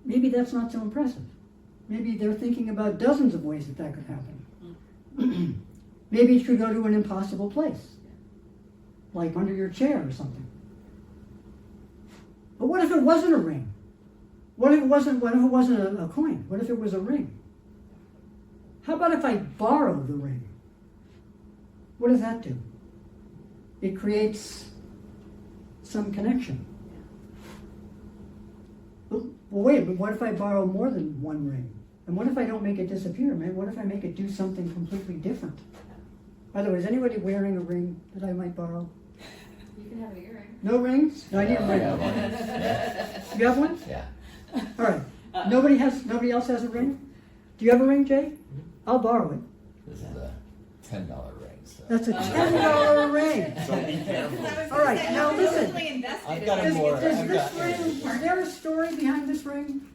maybe that's not so impressive. Maybe they're thinking about dozens of ways that could happen. Maybe it could go to an impossible place, like under your chair or something. But what if it wasn't a ring? What if it wasn't a coin? What if it was a ring? How about if I borrow the ring? What does that do? It creates some connection. Well, wait, but what if I borrow more than one ring? And what if I don't make it disappear? Man, what if I make it do something completely different? By the way, is anybody wearing a ring that I might borrow? You can have an earring. No rings? No, I need a I ring. got one. Yeah. You have one? Yeah. All right. Nobody else has a ring? Do you have a ring, Jay? I'll borrow it. This is a $10 ring. So. That's a $10 ring. So be careful. All right, now listen. I've got a Is more. this I've got- ring, is there a story behind this ring?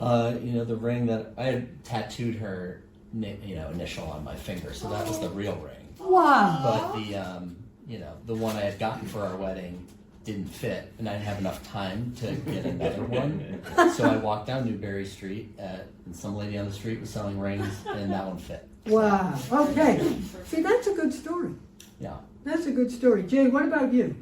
You know, the ring that I had tattooed her, initial on my finger, so that was the real ring. Wow. But the, the one I had gotten for our wedding didn't fit, and I didn't have enough time to get another one. So I walked down Newberry Street, and some lady on the street was selling rings, and that one fit. Wow. Okay. See, that's a good story. Yeah. That's a good story. Jay, what about you?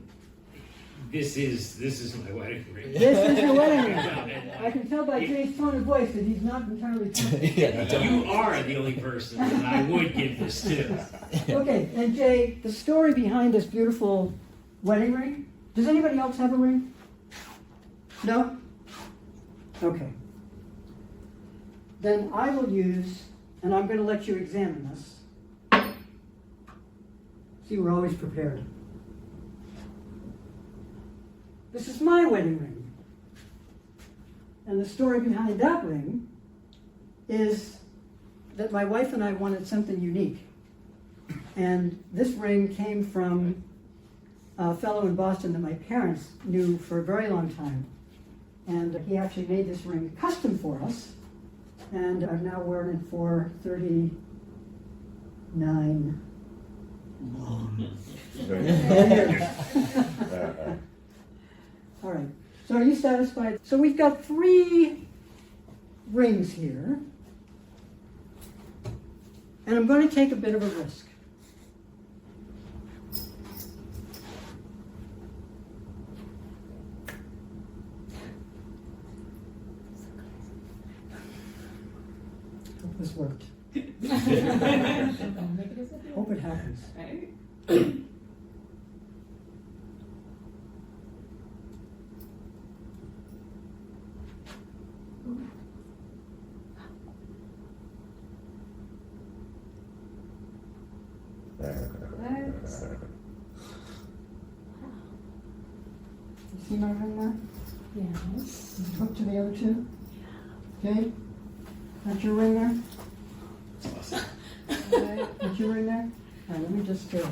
This is my wedding ring. This is your wedding ring. I can tell by Jay's tone of voice that he's not entirely sure. Yeah. You are the only person that I would give this to. Okay, and Jay, the story behind this beautiful wedding ring, does anybody else have a ring? No? Okay. Then I will use, and I'm going to let you examine this. See, we're always prepared. This is my wedding ring. And the story behind that ring is that my wife and I wanted something unique. And this ring came from a fellow in Boston that my parents knew for a very long time. And he actually made this ring custom for us. And I've now worn it for 39 years. All right, so are you satisfied? So we've got 3 rings here. And I'm going to take a bit of a risk. Hope this worked. Hope it happens. Right? You see my ring there? Yes. Hook to the other 2. Okay? That's your ring there? That's your ring there? All right, let me just put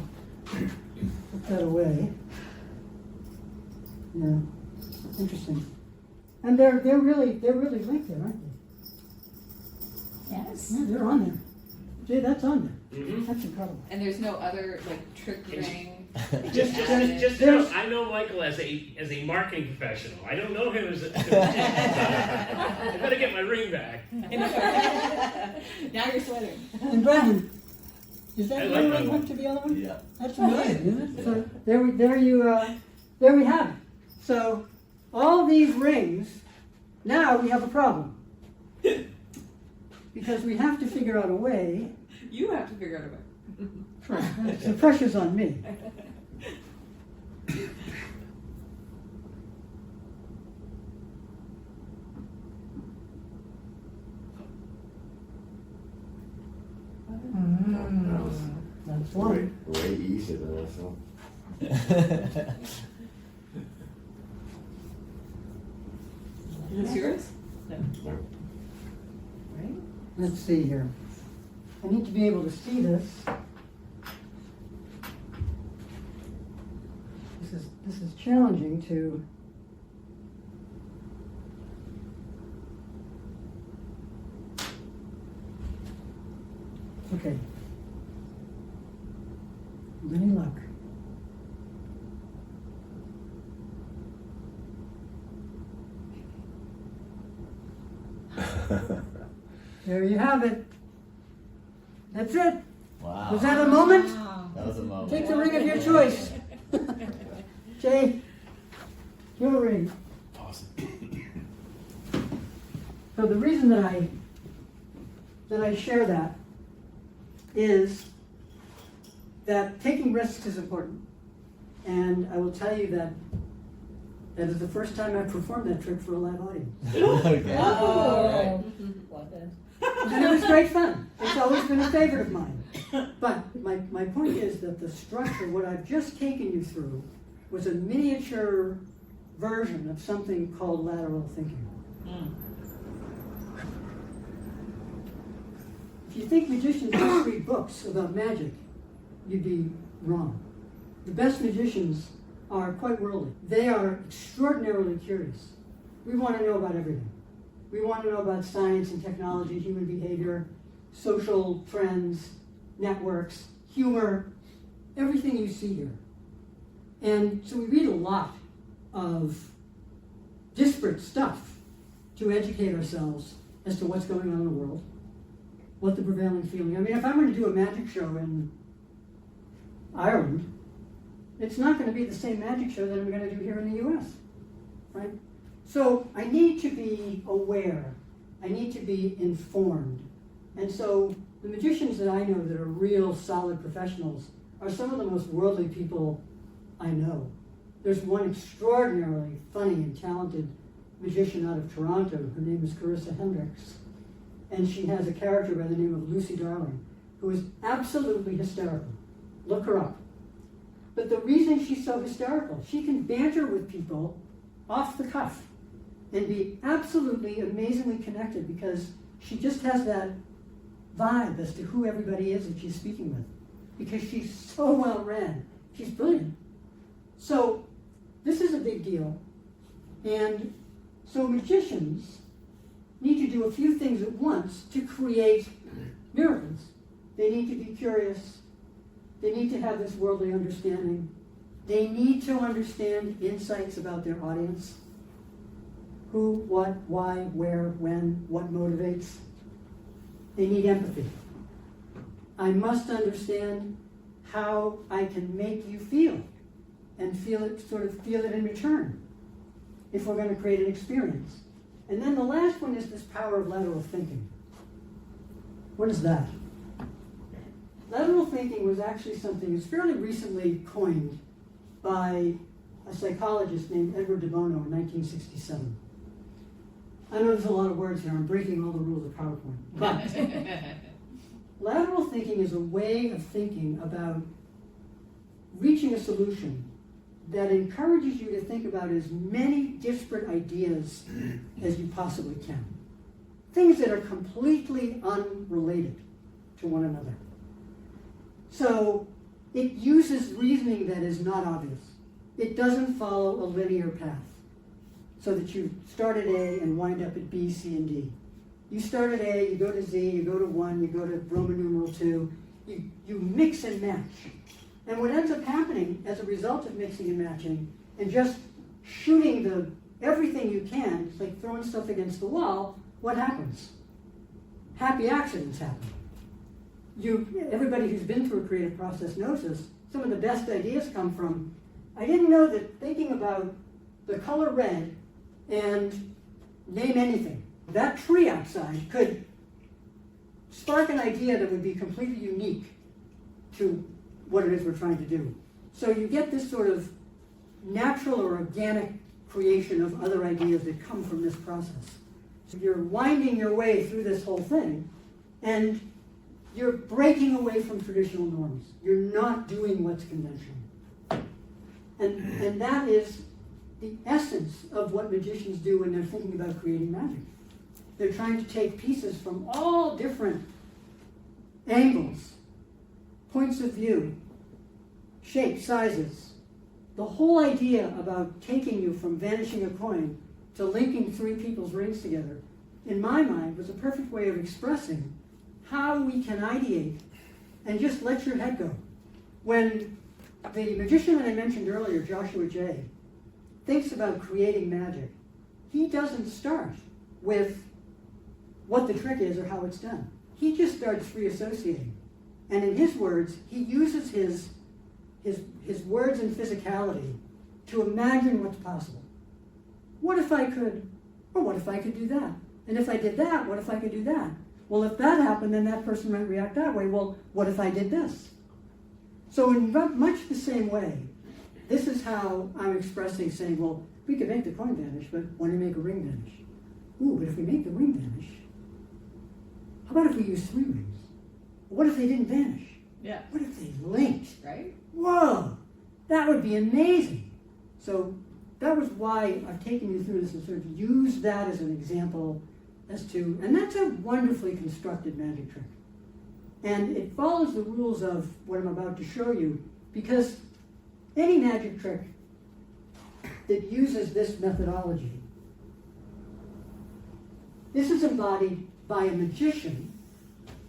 that away. Yeah, interesting. And they're really linked there, aren't they? Yes. Yeah, they're on there. Jay, that's on there. Mhm. That's incredible. And there's no other like trick ring. Just There's- know, I know Michael as a marketing professional. I don't know him as a. I better get my ring back. Now you're sweating. And Brandon, is I that like your that ring one. hooked to the other one? Yeah. That's amazing, isn't it? So there we have it. So all these rings, now we have a problem. Because we have to figure out a way. You have to figure out a way. The pressure's on me. That's Way, one. way easier than I thought. Is this yours? No. Right? Let's see here. I need to be able to see this. This is challenging to. Okay. Any luck? There you have it. That's it. Wow. Was that a moment? That was a moment. Take the ring of your choice. Jay, your ring. Awesome. So the reason that I share that is that taking risks is important. And I will tell you that that is the first time I performed that trick for a live audience. Okay. Oh. And it was great fun. It's always been a favorite of mine. But my point is that the structure, what I've just taken you through, was a miniature version of something called lateral thinking. If you think magicians just read books about magic, you'd be wrong. The best magicians are quite worldly. They are extraordinarily curious. We want to know about everything. We want to know about science and technology, human behavior, social trends, networks, humor, everything you see here. And so we read a lot of disparate stuff to educate ourselves as to what's going on in the world, what the prevailing feeling. I mean, if I'm going to do a magic show in Ireland, it's not going to be the same magic show that I'm going to do here in the US, right? So I need to be aware. I need to be informed. And so the magicians that I know that are real solid professionals are some of the most worldly people I know. There's one extraordinarily funny and talented magician out of Toronto. Her name is Carissa Hendricks. And she has a character by the name of Lucy Darling, who is absolutely hysterical. Look her up. But the reason she's so hysterical, she can banter with people off the cuff and be absolutely amazingly connected because she just has that vibe as to who everybody is that she's speaking with. Because she's so well read. She's brilliant. So this is a big deal. And so magicians need to do a few things at once to create miracles. They need to be curious. They need to have this worldly understanding. They need to understand insights about their audience. Who, what, why, where, when, what motivates. They need empathy. I must understand how I can make you feel and feel it in return if we're going to create an experience. And then the last one is this power of lateral thinking. What is that? Lateral thinking was actually something that's fairly recently coined by a psychologist named Edward de Bono in 1967. I know there's a lot of words here. I'm breaking all the rules of PowerPoint. But lateral thinking is a way of thinking about reaching a solution that encourages you to think about as many disparate ideas as you possibly can. Things that are completely unrelated to one another. So it uses reasoning that is not obvious. It doesn't follow a linear path so that you start at A and wind up at B, C, and D. You start at A, you go to Z, you go to 1, you go to Roman numeral 2, you mix and match. And what ends up happening as a result of mixing and matching and just shooting everything you can, it's like throwing stuff against the wall, what happens? Happy accidents happen. Everybody who's been through a creative process knows this. Some of the best ideas come from, I didn't know that thinking about the color red and name anything, that tree outside could spark an idea that would be completely unique to what it is we're trying to do. So you get this sort of natural or organic creation of other ideas that come from this process. So you're winding your way through this whole thing, and you're breaking away from traditional norms. You're not doing what's conventional. And that is the essence of what magicians do when they're thinking about creating magic. They're trying to take pieces from all different angles, points of view, shapes, sizes. The whole idea about taking you from vanishing a coin to linking 3 people's rings together, in my mind, was a perfect way of expressing how we can ideate and just let your head go. When the magician that I mentioned earlier, Joshua Jay, thinks about creating magic, he doesn't start with what the trick is or how it's done. He just starts free associating. And in his words, he uses his words and physicality to imagine what's possible. What if I could, or what if I could do that? And if I did that, what if I could do that? Well, if that happened, then that person might react that way. Well, what if I did this? So in much the same way, this is how I'm expressing, saying, well, we could make the coin vanish, but why don't we make a ring vanish? Ooh, but if we make the ring vanish, how about if we use 3 rings? What if they didn't vanish? Yeah. What if they linked? Right? Whoa, that would be amazing. So that was why I've taken you through this and sort of used that as an example as to, and that's a wonderfully constructed magic trick. And it follows the rules of what I'm about to show you, because any magic trick that uses this methodology, this is embodied by a magician.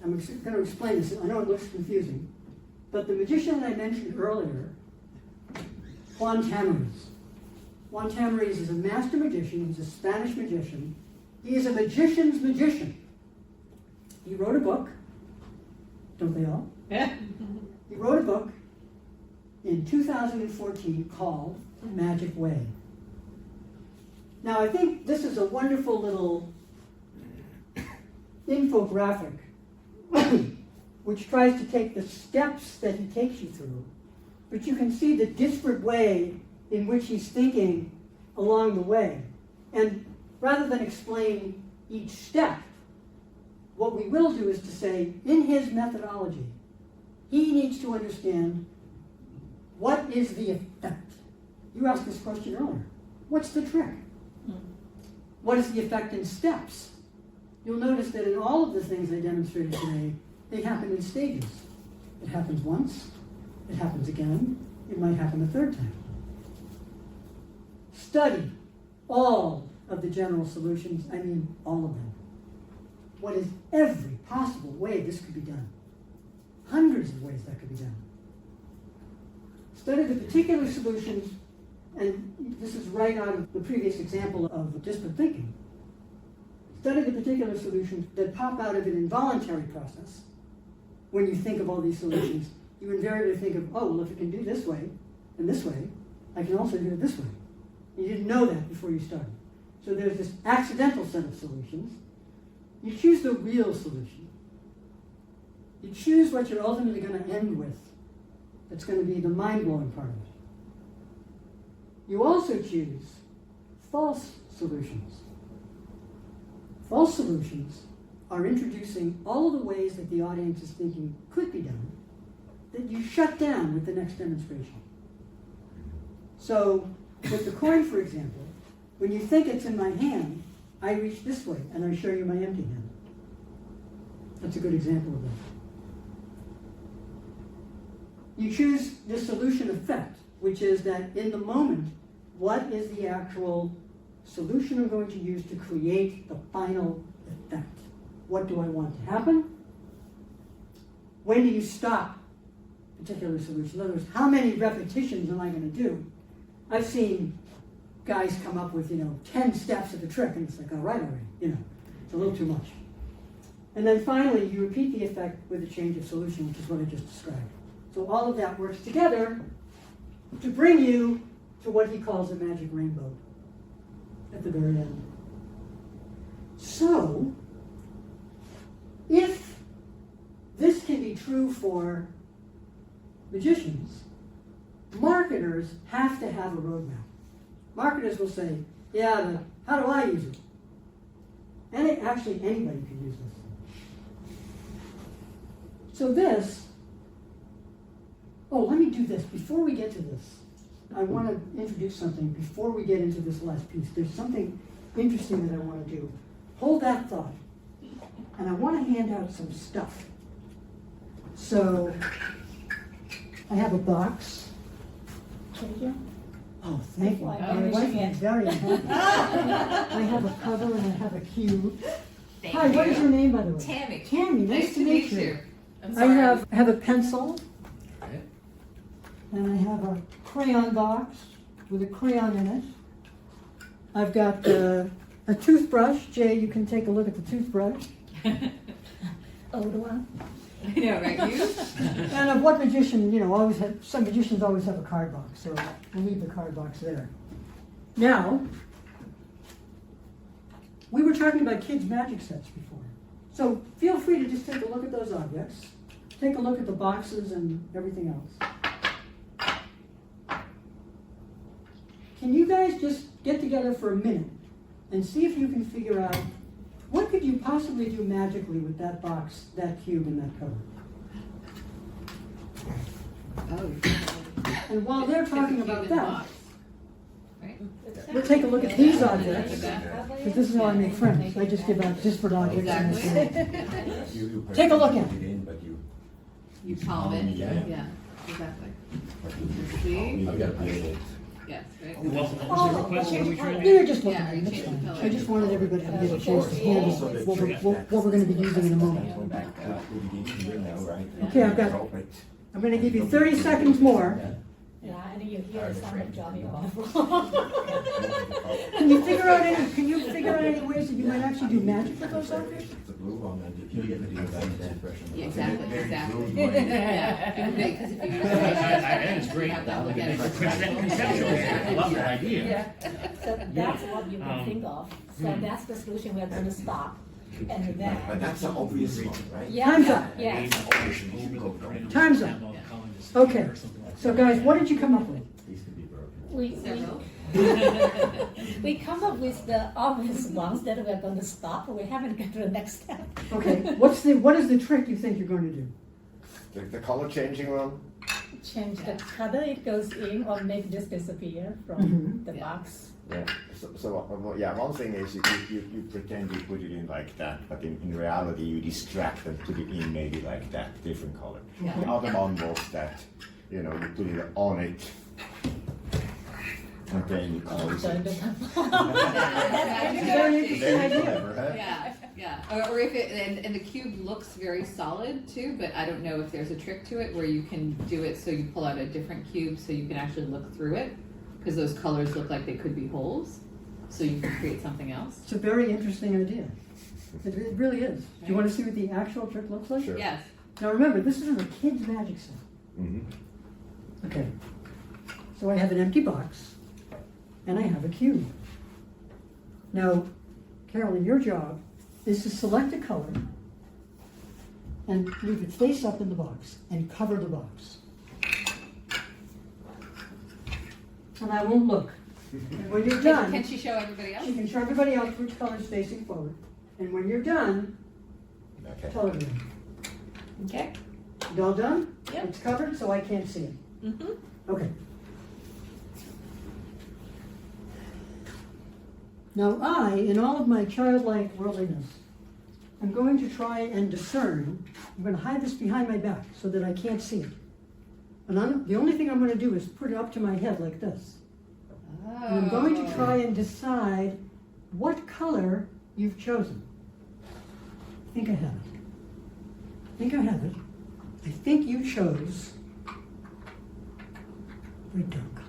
I'm going to explain this. I know it looks confusing, but the magician that I mentioned earlier, Juan Tamariz. Juan Tamariz is a master magician. He's a Spanish magician. He is a magician's magician. He wrote a book. Don't they all? He wrote a book in 2014 called The Magic Way. Now, I think this is a wonderful little infographic which tries to take the steps that he takes you through, but you can see the disparate way in which he's thinking along the way. And rather than explain each step, what we will do is to say, in his methodology, he needs to understand what is the effect. You asked this question earlier. What's the trick? What is the effect in steps? You'll notice that in all of the things I demonstrated today, they happen in stages. It happens once, it happens again, it might happen a third time. Study all of the general solutions, I mean all of them. what is every possible way this could be done. Hundreds of ways that could be done. Study the particular solutions, and this is right out of the previous example of disparate thinking. Study the particular solutions that pop out of an involuntary process. When you think of all these solutions, you invariably think of, oh, well, if it can do this way and this way, I can also do it this way. You didn't know that before you started. So there's this accidental set of solutions. You choose the real solution. You choose what you're ultimately going to end with. That's going to be the mind-blowing part of it. You also choose false solutions. False solutions are introducing all of the ways that the audience is thinking could be done that you shut down with the next demonstration. So, with the coin, for example, when you think it's in my hand, I reach this way and I show you my empty hand. That's a good example of that. You choose the solution effect, which is that in the moment, what is the actual solution I'm going to use to create the final effect? What do I want to happen? When do you stop a particular solution? In other words, how many repetitions am I going to do? I've seen guys come up with, 10 steps of the trick, and it's like, all right already, it's a little too much. And then finally, you repeat the effect with a change of solution, which is what I just described. So all of that works together to bring you to what he calls a magic rainbow at the very end. So, if this can be true for magicians, marketers have to have a roadmap. Marketers will say, yeah, but how do I use it? And actually, anybody can use this. So let me do this. Before we get to this, I want to introduce something before we get into this last piece. There's something interesting that I want to do. Hold that thought. And I want to hand out some stuff. So, I have a box. Oh, thank you. My wife is very happy. I have a cover and I have a cube. Hi, what is your name, by the way? Tammy. Tammy, nice to meet you. I'm I sorry. have a pencil, and I have a crayon box with a crayon in it. I've got a toothbrush. Jay, you can take a look at the toothbrush. Old one. I know, right? You? And of what magician, some magicians always have a card box, so we'll leave the card box there. Now, we were talking about kids' magic sets before. So feel free to just take a look at those objects. Take a look at the boxes and everything else. Can you guys just get together for a minute and see if you can figure out what could you possibly do magically with that box, that cube, and that cover? And while they're talking about that, we'll take a look at these objects, because this is how I make friends. I just give out disparate objects. And take a look at it. You calm it. Yeah, exactly. See? I've got a piece. Yes, right? Well, was there a question? What are we trying to do? You're just looking Yeah, at it. That's you change the fine. color. I just wanted everybody to get a chance to handle what we're going to be using in a moment. Okay, I'm going to give you 30 seconds more. Yeah, and you hear the sound of dropping off. Can you figure out any ways that you might actually do magic with those objects? Yeah, exactly. Yeah, because if you use the That's great. have that look at it. Conceptually, I love that idea. So that's what you can think of. So that's the solution we're going to stop. And then. But that's an obvious one, right? Yeah. Time's up. Yes. Time's up. Okay, so guys, what did you come up with? These could be broken. Several. We come up with the obvious ones that we're going to stop, but we haven't got to the next step. Okay, what is the trick you think you're going to do? The color changing one? Change the color, it goes in, or make this disappear from Mhm. the Yeah. box. Yeah. One thing is you pretend you put it in like that, but in reality you distract and put it in maybe like that, different color. Yeah. The other one was that, you put it on it, and then you close So it. the- That's a very interesting Very idea. clever, huh? Yeah. Yeah, or if it, and the cube looks very solid too, but I don't know if there's a trick to it where you can do it so you pull out a different cube so you can actually look through it, because those colors look like they could be holes, so you can create something else. It's a very interesting idea. It really is. Do you want to see what the actual trick looks like? Sure. Yes. Now remember, this is in a kid's magic set. Mm-hmm. Okay. So I have an empty box, and I have a cube. Now, Carolyn, your job is to select a color and leave it face up in the box and cover the box. And I won't look. And when you're done, Can she show everybody else? you can show everybody else which color is facing forward. And when you're done, Okay. tell everyone. Okay. You all done? Yep. It's covered, so I can't see it. Mm-hmm. Okay. Now I, in all of my childlike worldliness, I'm going to try and discern. I'm going to hide this behind my back so that I can't see it. And the only thing I'm going to do is put it up to my head like this. And I'm going to try and decide what color you've chosen. I think I have it. I think I have it. I think you chose a dark color.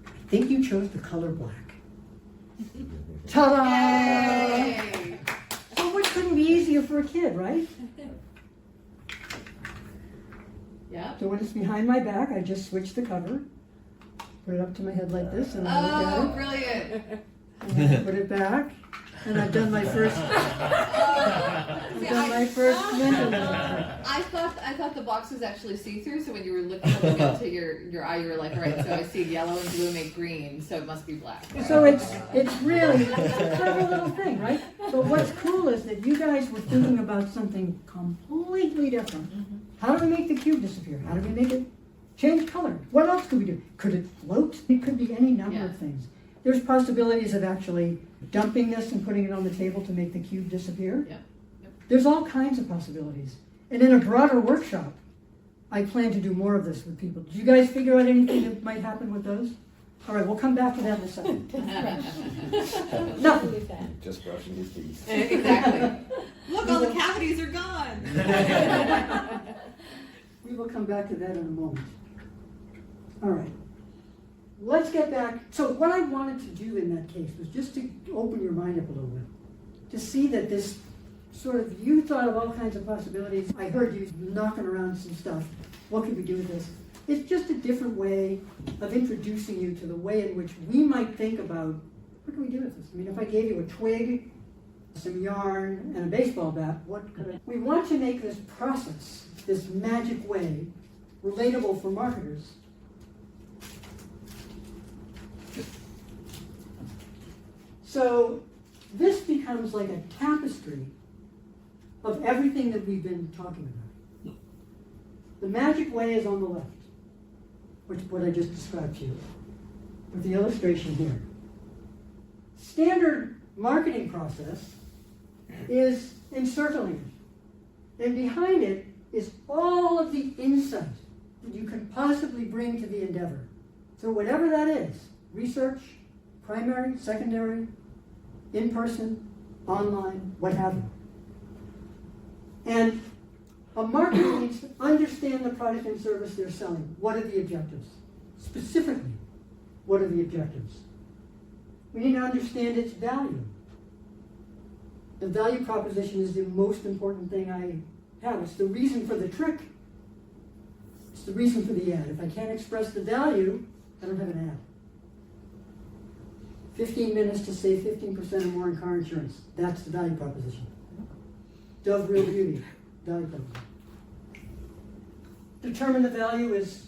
I think you chose the color black. Ta-da! Yay! So which couldn't be easier for a kid, right? Yeah. So when it's behind my back, I just switch the cover, put it up to my head like this, and I Oh, look at brilliant! it, and then I put it back, and I've done my first, I thought the box was actually see-through, so when you were looking into your eye, you were like, all right, so I see yellow and blue make green, so it must be black. So it's really it's a clever little thing, right? But what's cool is that you guys were thinking about something completely different. How do we make the cube disappear? How do we make it change color? What else could we do? Could it float? It could be any number Yeah. of things. There's possibilities of actually dumping this and putting it on the table to make the cube disappear. Yeah. There's all kinds of possibilities. And in a broader workshop, I plan to do more of this with people. Did you guys figure out anything that might happen with those? All right, we'll come back to that in a second. Nothing. Really bad. Just brushing his teeth. Exactly. Look, all the cavities are gone. We will come back to that in a moment. All right. Let's get back. So what I wanted to do in that case was just to open your mind up a little bit. To see that this sort of, you thought of all kinds of possibilities. I heard you knocking around some stuff. What could we do with this? It's just a different way of introducing you to the way in which we might think about, what can we do with this? I mean, if I gave you a twig, some yarn, and a baseball bat, what could I? We want to make this process, this magic way, relatable for marketers. So this becomes like a tapestry of everything that we've been talking about. The magic way is on the left, which is what I just described to you, with the illustration here. Standard marketing process is encircling it. And behind it is all of the insight that you can possibly bring to the endeavor. So whatever that is, research, primary, secondary, in-person, online, what have you. And a marketer needs to understand the product and service they're selling. What are the objectives? Specifically, what are the objectives? We need to understand its value. The value proposition is the most important thing I have. It's the reason for the trick. It's the reason for the ad. If I can't express the value, I don't have an ad. 15 minutes to save 15% or more in car insurance. That's the value proposition. Dove Real Beauty, value proposition. Determine the value is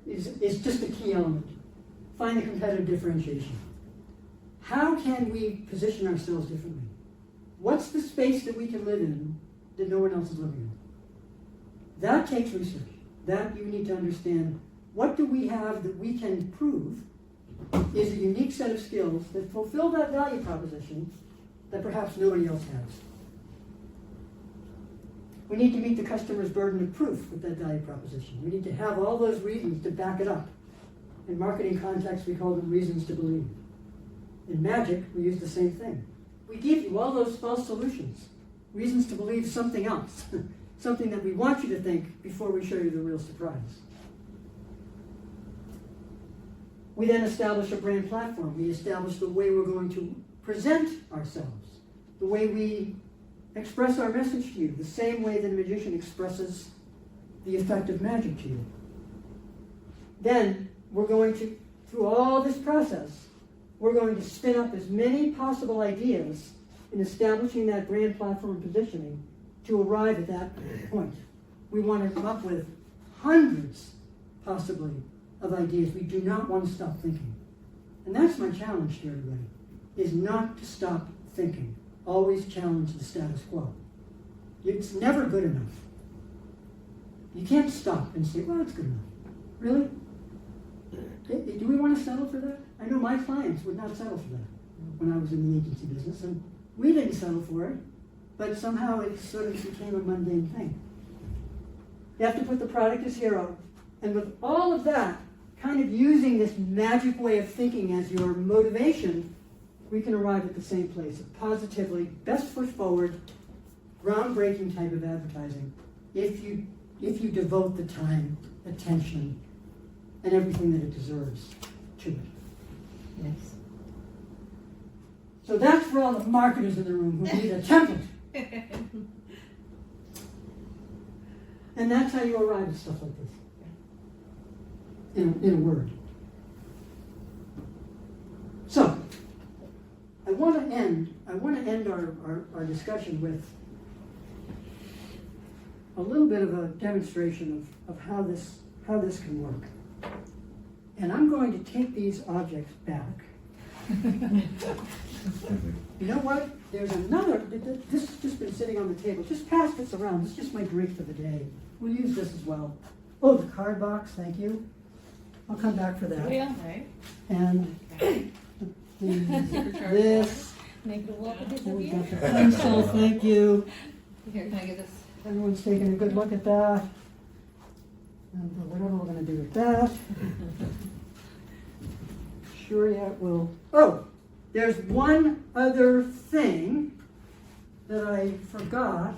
just a key element. Find the competitive differentiation. How can we position ourselves differently? What's the space that we can live in that no one else is living in? That takes research. That you need to understand. What do we have that we can prove is a unique set of skills that fulfill that value proposition that perhaps nobody else has. We need to meet the customer's burden of proof with that value proposition. We need to have all those reasons to back it up. In marketing context, we call them reasons to believe. In magic, we use the same thing. we give you all those false solutions, reasons to believe something else, something that we want you to think before we show you the real surprise. We then establish a brand platform. We establish the way we're going to present ourselves, the way we express our message to you, the same way that a magician expresses the effect of magic to you. Then we're going to, through all this process, we're going to spin up as many possible ideas in establishing that brand platform positioning to arrive at that point. We want to come up with hundreds, possibly, of ideas. We do not want to stop thinking. And that's my challenge to everybody, is not to stop thinking. Always challenge the status quo. It's never good enough. You can't stop and say, well, it's good enough. Really? Do we want to settle for that? I know my clients would not settle for that when I was in the agency business, and we didn't settle for it, but somehow it sort of became a mundane thing. You have to put the product as hero, and with all of that, kind of using this magic way of thinking as your motivation, we can arrive at the same place, a positively, best foot forward, groundbreaking type of advertising, if you devote the time, attention, and everything that it deserves to it. Yes. So that's for all the marketers in the room who need a template. And that's how you arrive at stuff like this. In a word. So, I want to end our discussion with a little bit of a demonstration of how this can work. And I'm going to take these objects back. You know what? There's another, this has just been sitting on the table. Just pass this around. This is just my drink for the day. We'll use this as well. Oh, the card box, thank you. I'll come back for that. Yeah. Right. And this, Make the water and we got disappear. the pencil, thank you. Here, can I get this? Everyone's taking a good look at that. And whatever we're going to do with that. Sure, yeah, we'll. Oh, there's one other thing that I forgot.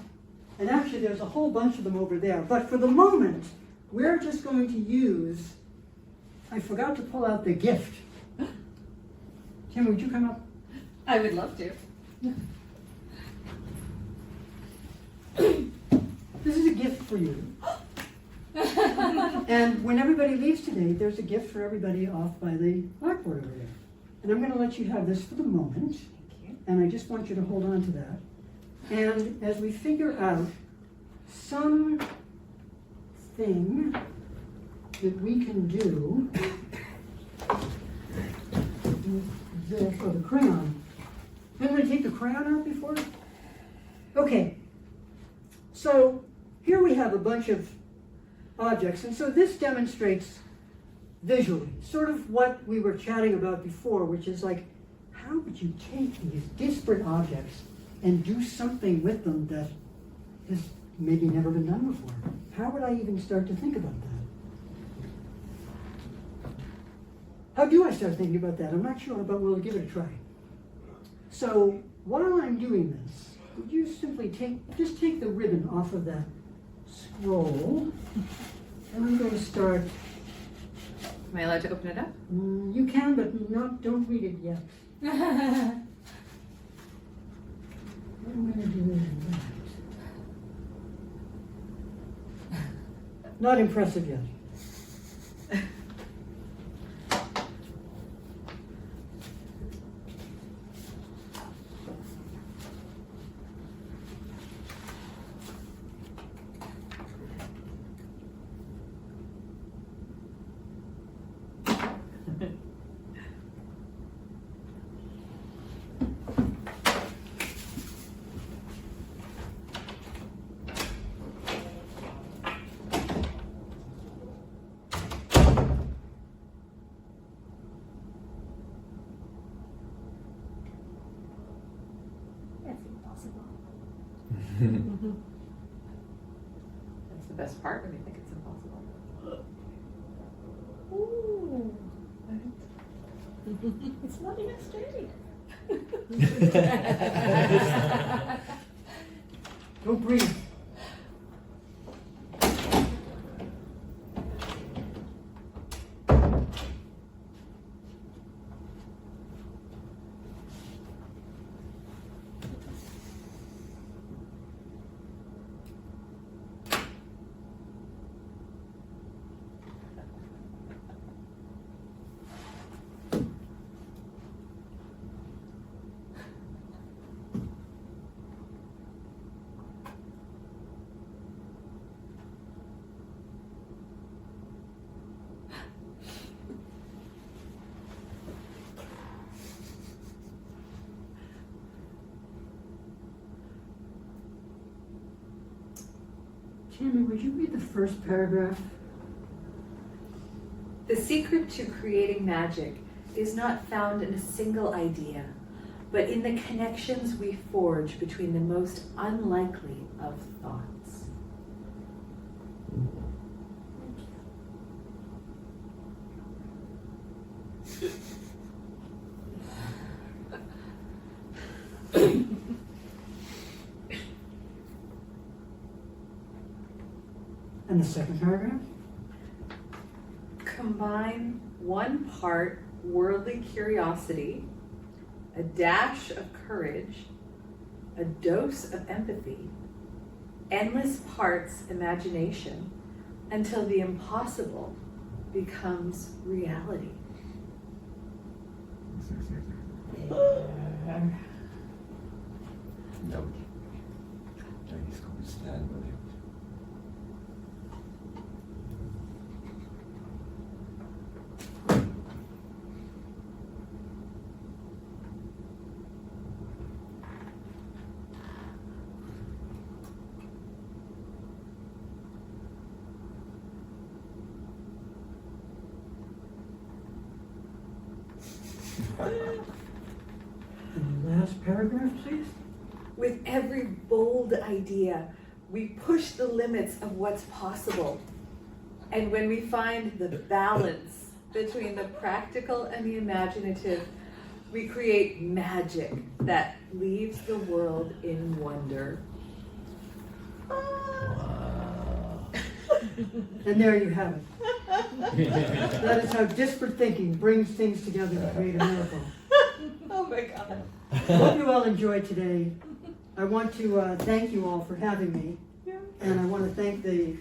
And actually, there's a whole bunch of them over there. But for the moment, we're just going to use. I forgot to pull out the gift. Tim, would you come up? I would love to. This is a gift for you. And when everybody leaves today, there's a gift for everybody off by the blackboard over there. And I'm going to let you have this for the moment. Thank you. And I just want you to hold on to that. And as we figure out some thing that we can do with this, or the crayon. I'm going to take the crayon out before. Okay. So here we have a bunch of objects, and so this demonstrates visually sort of what we were chatting about before, which is like, how would you take these disparate objects and do something with them that has maybe never been done before? How would I even start to think about that? How do I start thinking about that? I'm not sure, but we'll give it a try. So while I'm doing this, would you simply take the ribbon off of that scroll, and I'm going to start. Am I allowed to open it up? You can, but don't read it yet. What I'm going to do is that. Not impressive yet. That's impossible. That's the best part when you think it's impossible. Ooh. It's not even straight. Go breathe. Tammy, would you read the first paragraph? The secret to creating magic is not found in a single idea, but in the connections we forge between the most unlikely of thoughts. And the second paragraph? Combine 1 part worldly curiosity, a dash of courage, a dose of empathy, endless parts imagination, until the impossible becomes reality. No. He's going to stand with it. And the last paragraph, please? With every bold idea, we push the limits of what's possible. And when we find the balance between the practical and the imaginative, we create magic that leaves the world in wonder. And there you have it. That is how disparate thinking brings things together to create a miracle. Oh my God. I hope you all enjoyed today. I want to thank you all for having me. And I want to thank the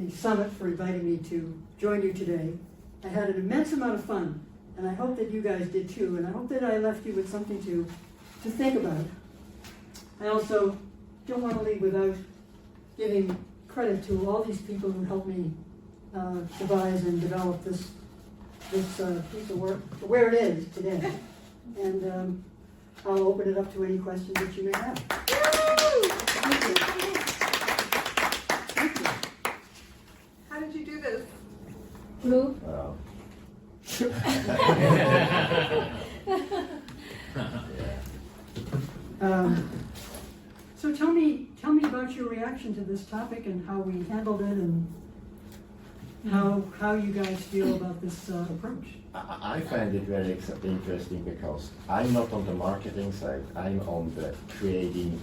Summit for inviting me to join you today. I had an immense amount of fun, and I hope that you guys did too, and I hope that I left you with something to think about. I also don't want to leave without giving credit to all these people who helped me devise and develop this piece of work to where it is today. And I'll open it up to any questions that you may have. Thank you. Thank you. How did you do this? Blue? So tell me about your reaction to this topic and how we handled it and how you guys feel about this approach. I find it very interesting because I'm not on the marketing side. I'm on the creating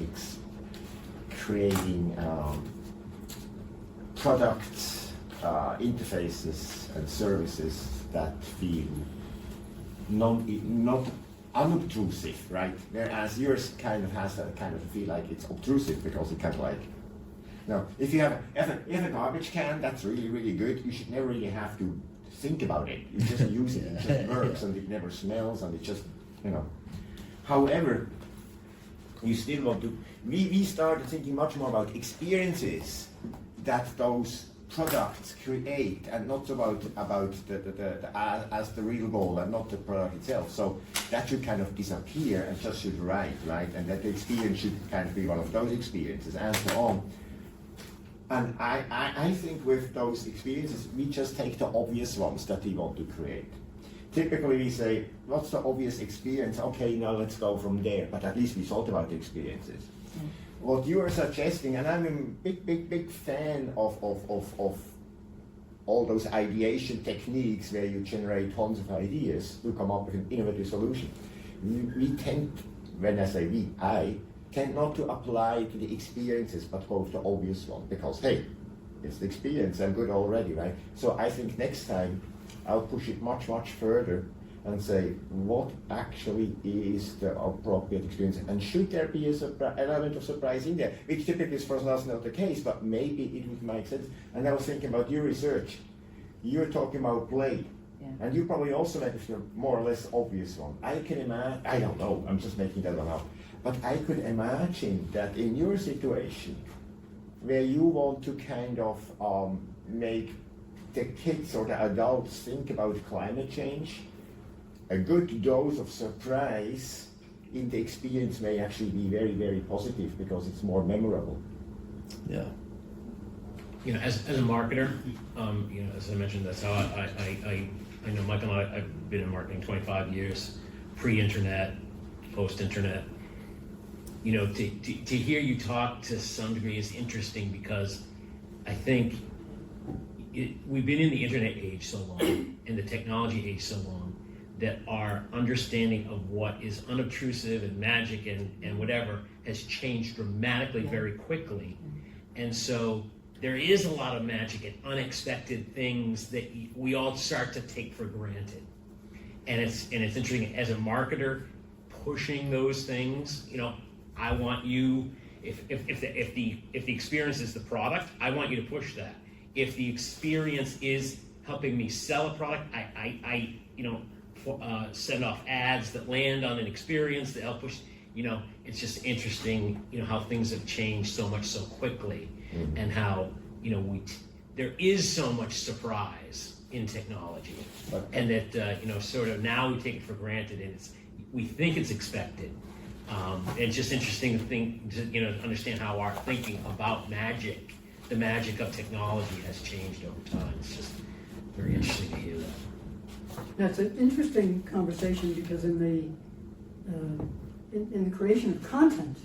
products, interfaces, and services that feel not unobtrusive, right? Whereas yours kind of has that kind of feel like it's obtrusive because it kind of like. No, if you have a garbage can that's really, really good, you should never really have to think about it. You just use it, it just works, and it never smells, and it just, However, you still want to. We started thinking much more about experiences that those products create, and not about the as the real goal, and not the product itself. So that should kind of disappear and just should right, and that the experience should kind of be one of those experiences, and so on. And I think with those experiences, we just take the obvious ones that we want to create. Typically we say, what's the obvious experience? Okay, now let's go from there, but at least we thought about the experiences. Mm. What you are suggesting, and I'm a big fan of all those ideation techniques where you generate tons of ideas to come up with an innovative solution. we tend, when I say we, I tend not to apply to the experiences, but go to the obvious one, because hey, it's the experience, I'm good already, right? So I think next time I'll push it much, much further and say, what actually is the appropriate experience? And should there be a element of surprise in there? Which typically is for us not the case, but maybe it would make sense. And I was thinking about your research. You're talking about play. Yeah. And you probably also made a more or less obvious one. I can imagine, I don't know, I'm just making that one up. But I could imagine that in your situation, where you want to kind of make the kids or the adults think about climate change, a good dose of surprise in the experience may actually be very, very positive because it's more memorable. Yeah. You know, as a marketer, you know, as I mentioned, that's how I know Michael and I've been in marketing 25 years, pre-internet, post-internet. You know, to hear you talk to some degree is interesting because I think we've been in the internet age so long and the technology age so long that our understanding of what is unobtrusive and magic and whatever has changed dramatically very quickly. And so there is a lot of magic and unexpected things that we all start to take for granted. And it's interesting, as a marketer, pushing those things, you know, I want you, if the experience is the product, I want you to push that. If the experience is helping me sell a product, I send off ads that land on an experience that help push. You know, it's just interesting, you know, how things have changed so much so quickly, and how, you know, there is so much surprise in technology, and that you know, sort of now we take it for granted, and we think it's expected. It's just interesting to think, you know, to understand how our thinking about magic, the magic of technology, has changed over time. It's just very interesting to hear that. That's an interesting conversation because in the creation of content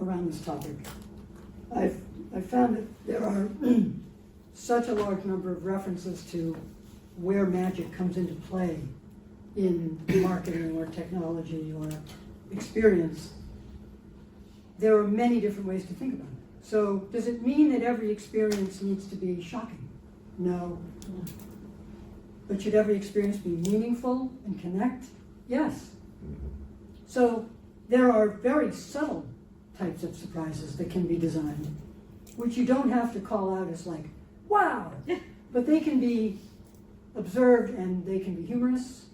around this topic, I've found that there are such a large number of references to where magic comes into play in marketing or technology or experience. There are many different ways to think about it. So does it mean that every experience needs to be shocking? No. But should every experience be meaningful and connect? Yes. So there are very subtle types of surprises that can be designed, which you don't have to call out as like, wow, but they can be observed and they can be humorous,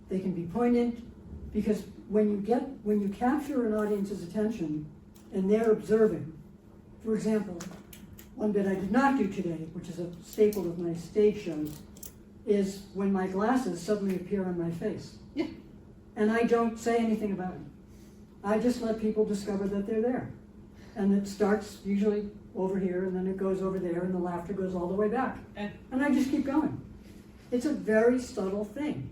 they can be poignant, because when you capture an audience's attention and they're observing, for example, one bit I did not do today, which is a staple of my stage shows, is when my glasses suddenly appear on my face. Yeah. And I don't say anything about it. I just let people discover that they're there. And it starts usually over here, and then it goes over there, and the laughter goes all the way back. And I just keep going. It's a very subtle thing,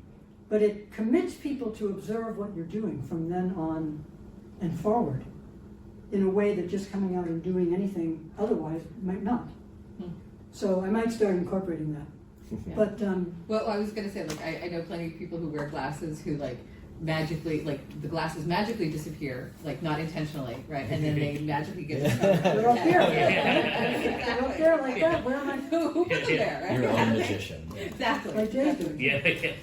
but it commits people to observe what you're doing from then on and forward in a way that just coming out and doing anything otherwise might not. So I might start incorporating that. Yeah. But Well, I was gonna say, like, I know plenty of people who wear glasses who, like, magically, like, the glasses magically disappear, like, not intentionally, right? And then they magically get discovered. they're up here. Yeah. They're up there like that. Where am I? Who put them there, right? Your own magician. Exactly. Like Jay's doing. Yeah. Right?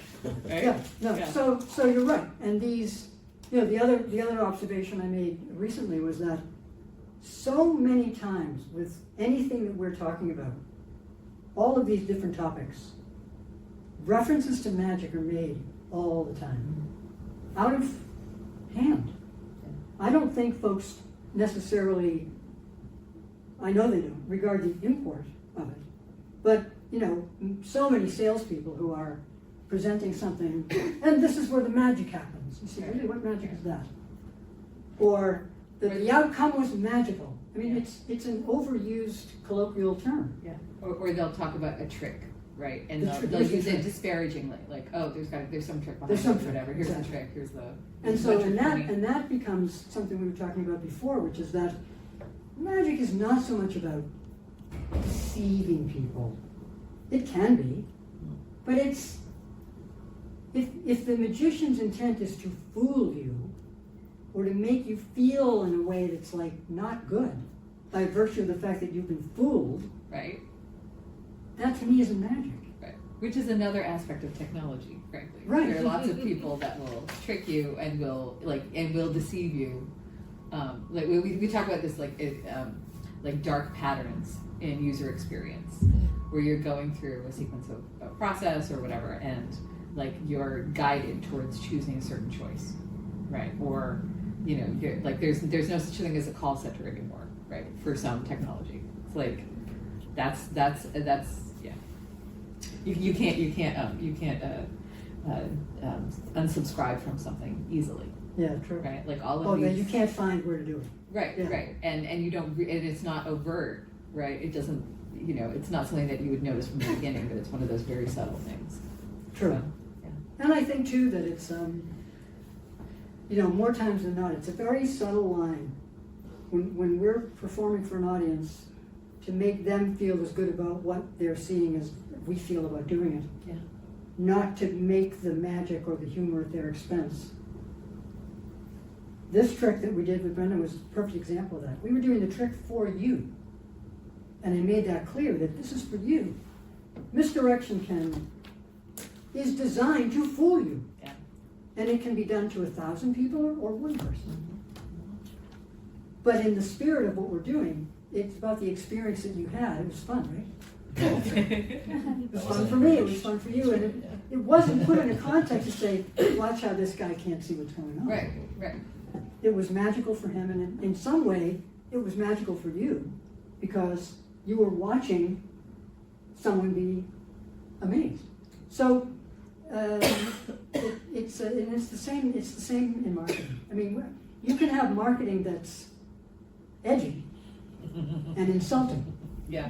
Yeah, no, Yeah. so you're right. And these, you know, the other observation I made recently was that so many times with anything that we're talking about, all of these different topics, references to magic are made all the time, out of hand. I don't think folks necessarily, I know they don't, regard the import of it. But, you know, so many salespeople who are presenting something, and this is where the magic happens. You see, really, what magic is that? Or that the outcome was magical. I mean, it's an overused colloquial term. Yeah. Or they'll talk about a trick, right? And The trick, they'll there's a use it trick. disparagingly, like, oh, there's some trick behind There's it, some or trick, whatever. Here's exactly. the trick. Here's the. And so, budget money. and that becomes something we were talking about before, which is that magic is not so much about deceiving people. It can be, but it's if the magician's intent is to fool you, or to make you feel in a way that's like not good, by virtue of the fact that you've been fooled, Right, that to me isn't magic. right. Which is another aspect of technology, frankly. Right. There are lots of people that will trick you and will deceive you. Like we talk about this like dark patterns in user experience, where you're going through a sequence of a process or whatever, and like you're guided towards choosing a certain choice, right? Or you're like there's no such thing as a call center anymore, right? For some technology, it's like that's yeah. You can't unsubscribe from something easily, Yeah, true. right? Like all of Oh, these. then you can't find where to do it. Right, Yeah. right, and you don't, and it's not overt, right? It doesn't, it's not something that you would notice from the beginning, but it's one of those very subtle things. True. So, yeah. And I think too that it's, more times than not, it's a very subtle line when we're performing for an audience to make them feel as good about what they're seeing as we feel about doing it. Yeah. Not to make the magic or the humor at their expense. This trick that we did with Brenda was a perfect example of that. We were doing the trick for you. And I made that clear that this is for you. Misdirection is designed to fool you. Yeah. And it can be done to 1,000 people or one person. But in the spirit of what we're doing, it's about the experience that you had. It was fun, right? It was fun for me, it was fun for you, and it wasn't put in a context to say, watch how this guy can't see what's going on. Right, right. It was magical for him, and in some way, it was magical for you, because you were watching someone be amazed. So, it's the same in marketing. I mean, you can have marketing that's edgy and insulting, Yeah.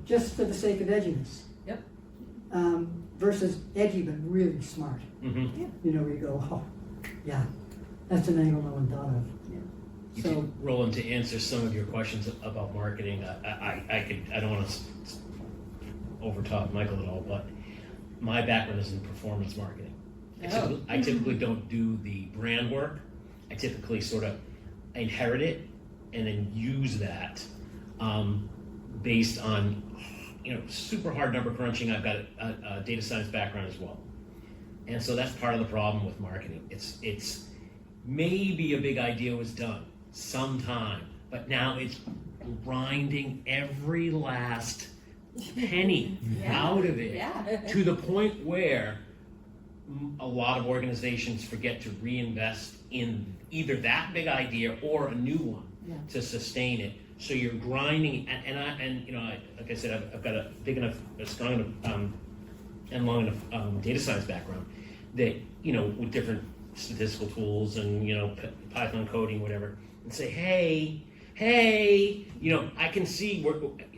just for the sake of edginess. Yep. Versus edgy but really smart. Where you go, oh, yeah, that's an angle no one thought of. You So, could, Roland, to answer some of your questions about marketing, I don't want to overtalk Michael at all, but my background is in performance marketing. I typically don't do the brand work. I typically sort of inherit it and then use that based on super hard number crunching. I've got a data science background as well, and so that's part of the problem with marketing. It's maybe a big idea was done sometime, but now it's grinding every last penny out of it to the point where a lot of organizations forget to reinvest in either that big idea or a new one to sustain it. So you're grinding, like I said, I've got a big enough, strong enough, and long enough data science background that with different statistical tools and Python coding, whatever, and say, hey, I can see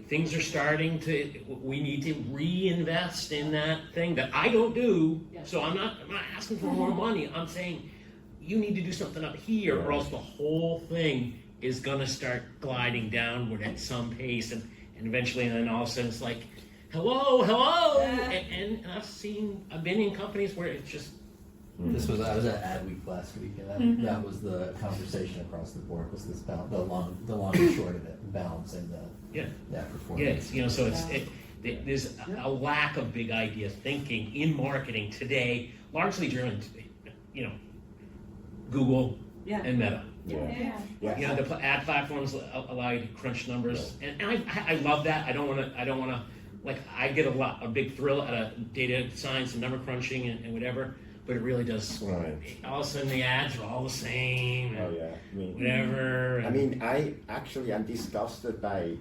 things are starting to. We need to reinvest in that thing that I don't do. So I'm not asking for more money. I'm saying you need to do something up here, or else the whole thing is going to start gliding downward at some pace, and eventually, and then all of a sudden it's like, hello, and I've been in companies where it's just. I was at Adweek last week, and that was the conversation across the board, was this the long and short of it, balancing that performance. So there's a lack of big idea thinking in marketing today, largely driven to, Google and Meta. The ad platforms allow you to crunch numbers, and I love that. I don't want to like, I get a big thrill out of data science and number crunching and whatever, but it really does. Right. All of a sudden the ads are all the same. Oh yeah. Whatever. I'm disgusted by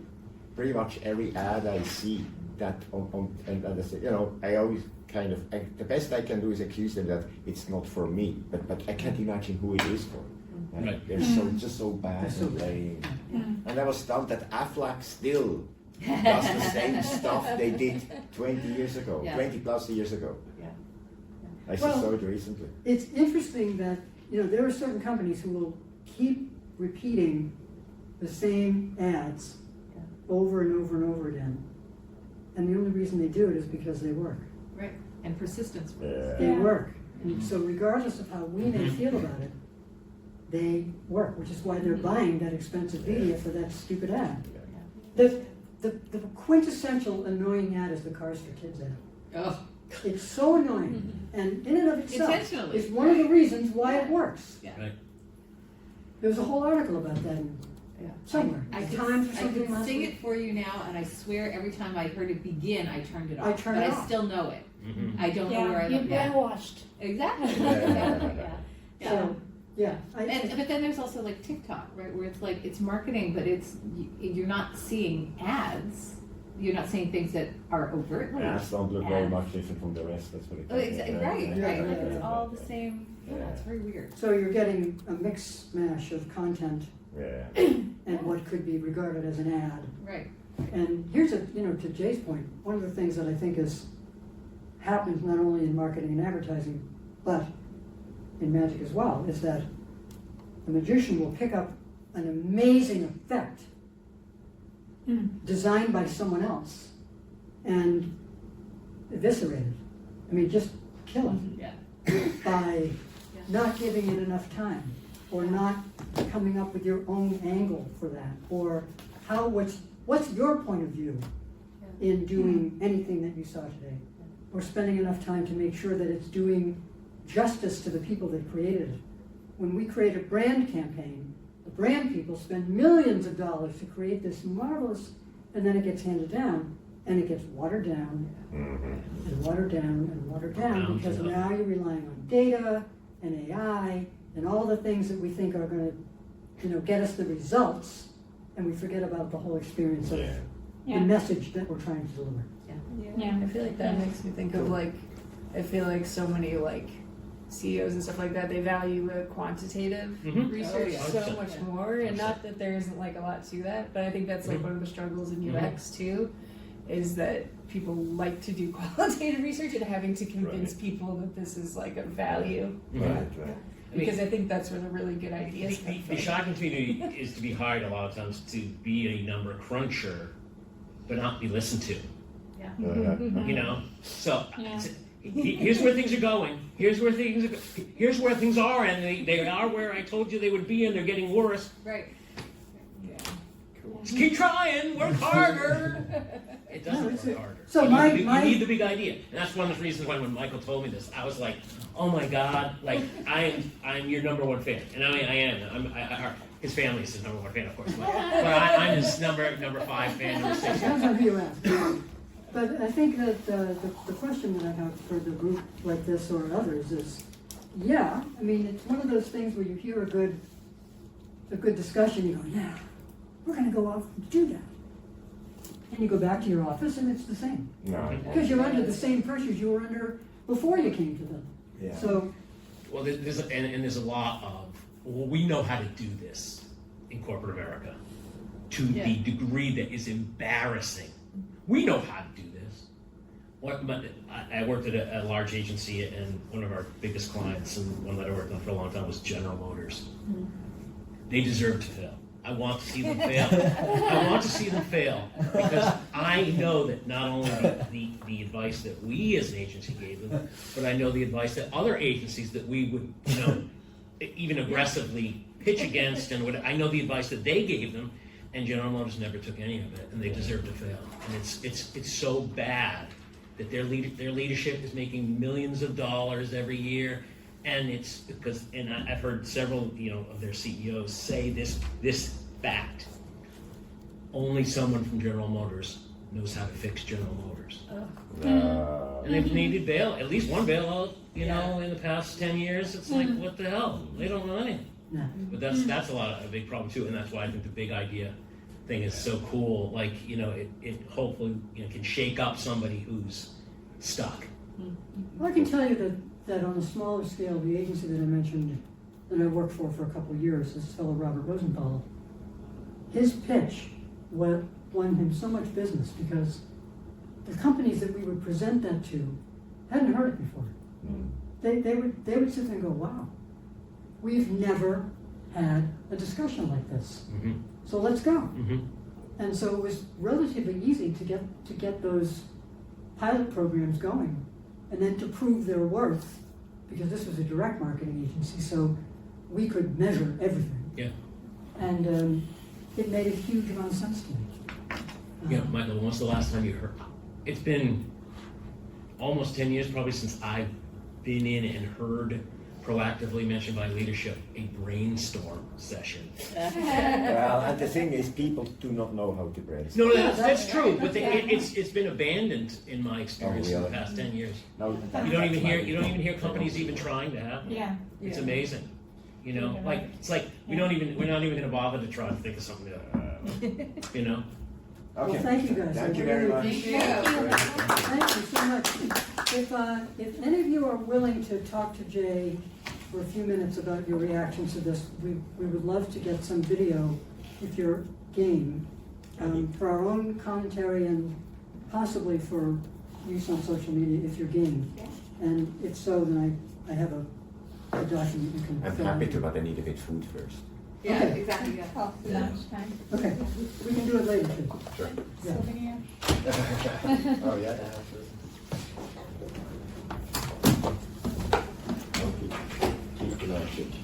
pretty much every ad I see that and I always the best I can do is accuse them that it's not for me, but I can't imagine who it is for. Right. They're just so bad and lame. And I was stunned that Aflac still does the same stuff they did 20 years ago, 20 plus years ago. I saw it recently. it's interesting that, there are certain companies who will keep repeating the same ads over and over and over again. And the only reason they do it is because they work. Right. And persistence works. Yeah. They work. And so regardless of how we may feel about it, they work, which is why they're buying that expensive media for that stupid ad. The quintessential annoying ad is the Cars for Kids ad. Oh, It's so annoying, and in and of itself intentionally. is one of the reasons why it works. Yeah. Right. There was a whole article about that Yeah. somewhere. I The could, Times or I something could last sing week. it for you now, and I swear every time I heard it begin, I turned it off. I turn but it I off. still know it. Mhm. I don't know where I You're look at. brainwashed. Exactly. Yeah. Exactly. Yeah. So, yeah. But then there's also like TikTok, right, where it's like it's marketing, but you're not seeing ads. You're not seeing things that are overtly. Ads don't look very much different from the rest, that's what it Oh, exactly. Right. Yeah, Right. yeah, Like it's yeah. all the same. Yeah, it's very weird. So you're getting a mix mash of content Yeah. and what could be regarded as an ad. Right. And here's to Jay's point, one of the things that I think happens not only in marketing and advertising, but in magic as well, is that the magician will pick up an amazing effect designed by someone else and eviscerate it. I mean, just kill it Yeah. by not giving it enough time, or not coming up with your own angle for that, or what's your point of view in doing anything that you saw today, or spending enough time to make sure that it's doing justice to the people that created it. When we create a brand campaign, the brand people spend millions of dollars to create this marvelous, and then it gets handed down, and it gets watered down, and watered down, and watered down, because now you're relying on data, and AI, and all the things that we think are gonna, get us the results, and we forget about the whole experience of the message that we're trying to deliver. Yeah. I feel like that makes me think of I feel like so many CEOs and stuff like that, they value the quantitative Mhm. research Oh, so 100%. much more, and not that there isn't a lot to that, but I think that's one of the struggles in UX too, is that people like to do qualitative research and having to convince people that this is a value. Right. Because I think that's where the really good ideas come The from. shocking to me is to be hired a lot of times to be a number cruncher, but not be listened to. So here's where things are going. Here's where things are, and they are where I told you they would be, and they're getting worse. Right. Just keep trying, work harder. It doesn't work harder. So you need the big idea, and that's one of the reasons why when Michael told me this, I was like, oh my God, I'm your number one fan, and I am. His family is his number one fan, of course, but I'm his number 5 fan, number 6 Depends fan. on who you ask. But I think that the question that I have for the group like this or others is, it's one of those things where you hear a good discussion, you go, yeah, we're going to go off and do that. And you go back to your office and it's the same. No. Because you're under the same pressures you were under before you came to them. Yeah. So, Well, there's a lot of, we know how to do this in corporate America to the degree that is embarrassing. We know how to do this. I worked at a large agency, and one of our biggest clients, and one that I worked on for a long time, was General Motors. They deserve to fail. I want to see them fail. I want to see them fail because I know that not only the advice that we as an agency gave them, but I know the advice that other agencies that we would, even aggressively pitch against, and I know the advice that they gave them, and General Motors never took any of it, and they deserve to fail. And it's so bad that their leadership is making millions of dollars every year. And it's because, and I've heard several, of their CEOs say this fact. Only someone from General Motors knows how to fix General Motors. And they've needed bail, at least one bailout, in the past 10 years. It's like, what the hell? They don't know anything. no. But that's a big problem too, and that's why I think the big idea thing is so cool. It hopefully can shake up somebody who's stuck. Well, I can tell you that on a smaller scale, the agency that I mentioned that I worked for a couple of years, this fellow Robert Rosenthal, his pitch won him so much business because the companies that we would present that to hadn't heard it before. They would sit there and go, wow, we've never had a discussion like this. So let's go. And so it was relatively easy to get those pilot programs going and then to prove their worth, because this was a direct marketing agency, so we could measure everything. Yeah. And it made a huge amount of sense to me. Yeah, Michael, when's the last time you heard? It's been almost 10 years probably since I've been in and heard proactively mentioned by leadership a brainstorm session. Well, and the thing is, people do not know how to brainstorm. No, that's true, but it's been abandoned in my experience in the really? past 10 years. No, You don't even hear companies even trying to have one. Yeah. It's amazing. You know, like it's like we're not even gonna bother to try and think of something that you know. Okay. Well, thank you guys. Thank I you very really much. appreciate it. Thank you so much. If any of you are willing to talk to Jay for a few minutes about your reaction to this, we would love to get some video if you're game, for our own commentary and possibly for use on social media if you're game. And if so, then I have a document you can I'm fill happy out. to, but I need a bit food first. Yeah, Okay. exactly, yeah. Oh, lunchtime. Okay, we can do it later too. Sure. Yeah. Souvenir. Oh, yeah. Okay. Keep the message.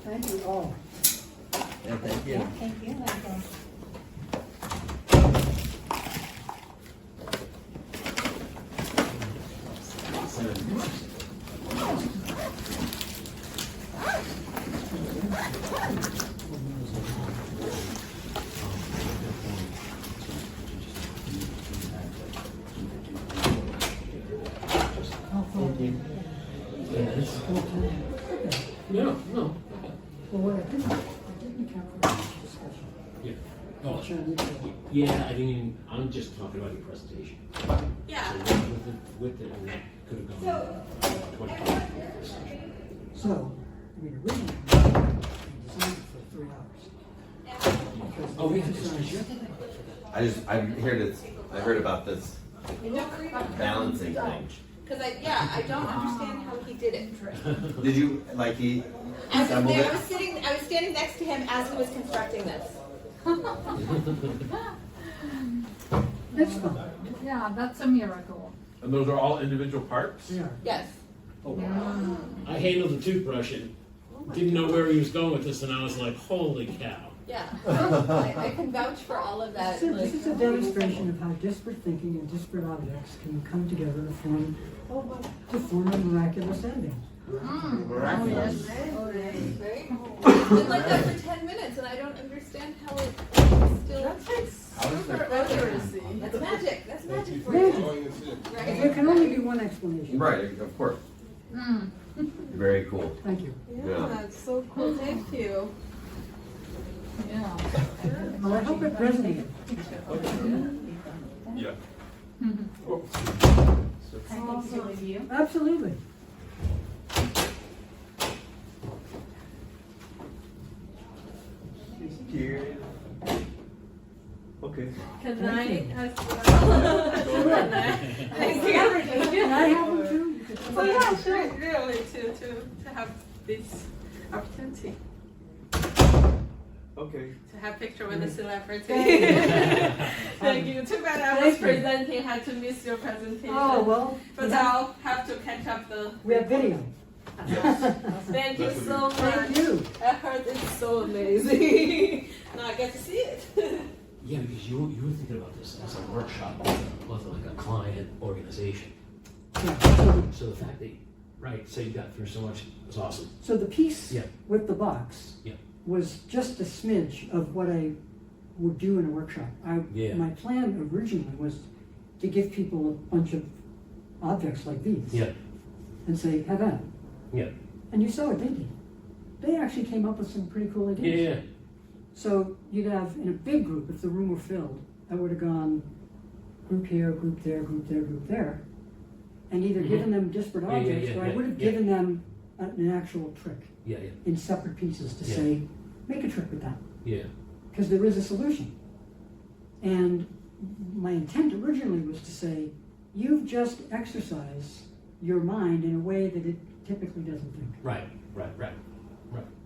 Thank you all. Yeah, thank you. Yeah, thank you, Michael. No. Well, what I didn't account for this discussion. Yeah. Oh, Sure, we can- yeah. I didn't even. I'm just talking about your presentation. Yeah. So with it, and that could have gone 25 minutes. So, I mean, originally, we designed it for 3 hours. Because Oh, the yeah. exercise- I heard about this balancing thing. Because I don't understand how he did it. Did you, like, he I was assembled there, it? I was standing next to him as he was constructing this. It's fun. Yeah, that's a miracle. And those are all individual parts? They are. Yes. I handled the toothbrush and didn't know where he was going with this, and I was like, "Holy cow!" Yeah. I can vouch for all of that. This is a demonstration of how disparate thinking and disparate objects can come together to form a miraculous ending. Miraculous. Right? It's been like that for 10 minutes, and I don't understand how it still. How is it? That's magic. That's magic for Magic. you. There Right? can only be one explanation. Right, of course. Very cool. Thank you. Yeah. it's so cool. Thank you. Yeah. Well, I hope it resonated. Yeah. I can see with you. Absolutely. Cheers. Okay. Can Thank I you. ask Thank you. Can I have one too? Oh yeah, sure. Really, to have this opportunity Okay. to have picture with a celebrity. Thank you. Thank you. Too bad I Thank was you. presenting, had to miss your presentation. Oh, well, But I'll have to catch up the. we have video. Thank you so much. Thank you. I heard it's so amazing. Now I get to see it. Yeah, because you were thinking about this as a workshop with like a client organization. Yeah. So the fact that, right, so you got through so much was awesome. So the piece Yeah. with the box Yeah. was just a smidge of what I would do in a workshop. Yeah. My plan originally was to give people a bunch of objects like these Yeah. and say, have at it. Yeah. And you saw what they did. They actually came up with some pretty cool ideas. Yeah. So you'd have, in a big group, if the room were filled, I would have gone group here, group there, group there, group there, and either given them disparate Yeah, yeah, objects, yeah, or I yeah, would have yeah. given them an actual trick Yeah. in separate pieces to Yeah. say, make a trick with that, Yeah. because there is a solution. And my intent originally was to say, you've just exercised your mind in a way that it typically doesn't think. Right.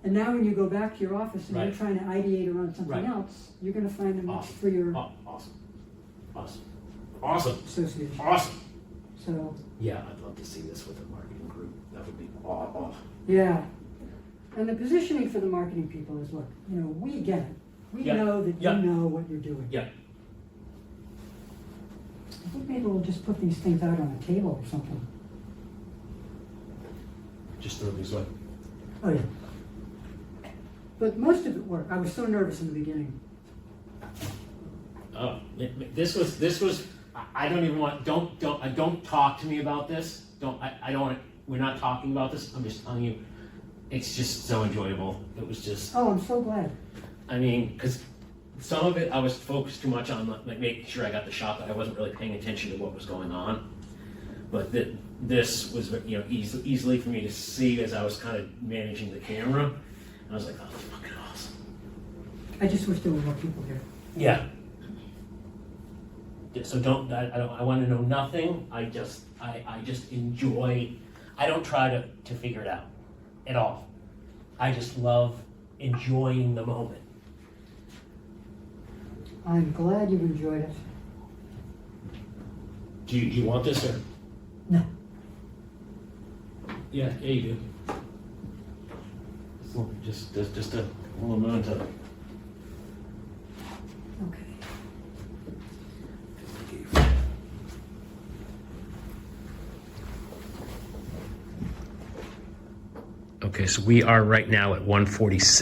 And now when you go back to your office and you're Right. trying to ideate around something Right. else, you're gonna find a much Awesome. freer. Awesome. Awesome, Association. awesome. So, Yeah, I'd love to see this with a marketing group. That would be aw. yeah. And the positioning for the marketing people is, look, we get it. We Yeah. know that Yeah. you know what you're doing. Yeah. I think maybe we'll just put these things out on a table or something. Just throw these away. Oh, yeah. But most of it worked. I was so nervous in the beginning. Oh, this was. I don't even want. Don't talk to me about this. I don't want. We're not talking about this. I'm just telling you, it's just so enjoyable. It was just. Oh, I'm so glad. I mean, because some of it I was focused too much on like making sure I got the shot, that I wasn't really paying attention to what was going on. But this was easily for me to see as I was kind of managing the camera. And I was like, oh, that's fucking awesome. I just wish there were more people here. Yeah. So I want to know nothing. I just enjoy. I don't try to figure it out at all. I just love enjoying the moment. I'm glad you enjoyed it. Do you want this or? No. Yeah, you do. So just a little memento. Okay. Okay, so we are right now at 1:46.